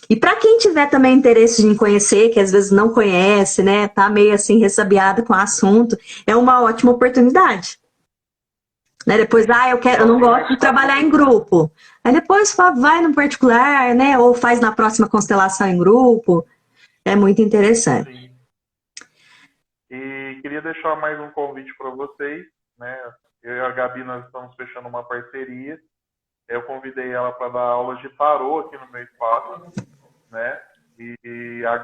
[SPEAKER 1] E para quem tiver também interesse em conhecer, que às vezes não conhece, né? Tá meio assim ressabiado com o assunto, é uma ótima oportunidade. Né? Depois, eu não gosto de trabalhar em grupo. Aí depois vai no particular, né? Ou faz na próxima constelação em grupo. É muito interessante.
[SPEAKER 2] Sim. E queria deixar mais um convite para vocês, né? Eu e a Gabi, nós estamos fechando uma parceria. Eu convidei ela para dar aulas de tarô aqui no meu espaço, né? E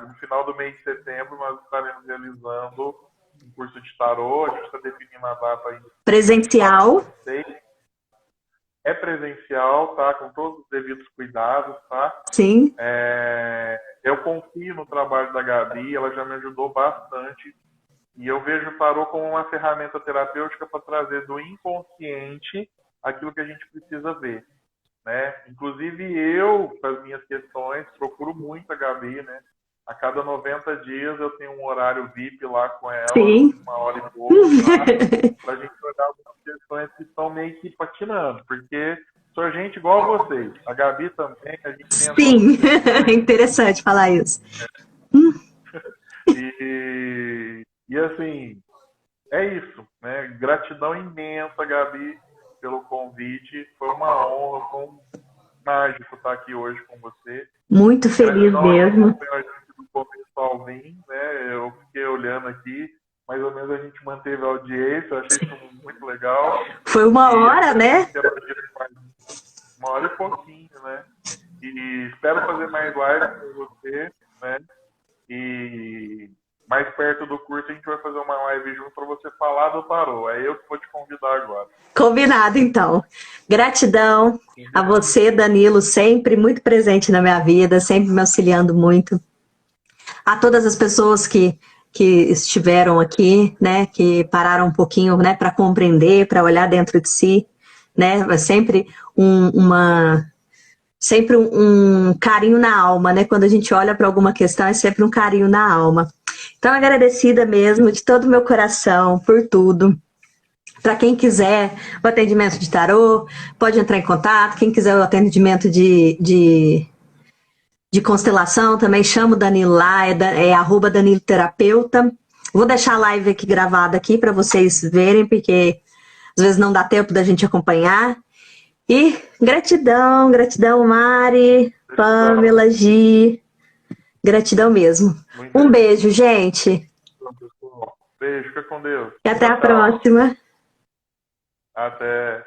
[SPEAKER 2] no final do mês de setembro nós estaremos realizando um curso de tarô. A gente está definindo a data ainda.
[SPEAKER 1] Presencial.
[SPEAKER 2] É presencial, tá? Com todos os devidos cuidados, tá?
[SPEAKER 1] Sim.
[SPEAKER 2] Eu confio no trabalho da Gabi, ela já me ajudou bastante. E eu vejo o tarô como uma ferramenta terapêutica para trazer do inconsciente aquilo que a gente precisa ver, né? Inclusive eu, com as minhas questões, procuro muito a Gabi, né? A cada 90 dias eu tenho um horário VIP lá com ela,
[SPEAKER 1] Sim.
[SPEAKER 2] 1 hora e pouco, para a gente olhar algumas questões que estão meio que patinando, porque sou gente igual a vocês. A Gabi também, a gente tem...
[SPEAKER 1] Sim, é interessante falar isso.
[SPEAKER 2] E assim, é isso, né? Gratidão imensa, Gabi, pelo convite. Foi uma honra, foi um mágico estar aqui hoje com você.
[SPEAKER 1] Muito feliz mesmo.
[SPEAKER 2] Do começo ao fim, né? Eu fiquei olhando aqui, mais ou menos a gente manteve a audiência, eu achei isso muito legal.
[SPEAKER 1] Foi 1 hora, né?
[SPEAKER 2] 1 hora e pouquinho, né? E espero fazer mais lives com você, né? E mais perto do curso a gente vai fazer uma live junto para você falar do tarô. É eu que vou te convidar agora.
[SPEAKER 1] Combinado, então. Gratidão a você, Danilo, sempre muito presente na minha vida, sempre me auxiliando muito. A todas as pessoas que estiveram aqui, né, que pararam um pouquinho, né, para compreender, para olhar dentro de si, né, sempre sempre um carinho na alma, né? Quando a gente olha para alguma questão, é sempre um carinho na alma. Então, agradecida mesmo, de todo o meu coração, por tudo. Para quem quiser o atendimento de tarô, pode entrar em contato. Quem quiser o atendimento de constelação, também chama o Danilo lá, é @DaniloTerapeuta. Vou deixar a live aqui gravada aqui para vocês verem, porque às vezes não dá tempo da gente acompanhar. E gratidão, Mari, Pamela, Gi. Gratidão mesmo. Um beijo, gente.
[SPEAKER 2] Beijo, fica com Deus.
[SPEAKER 1] E até a próxima.
[SPEAKER 2] Até.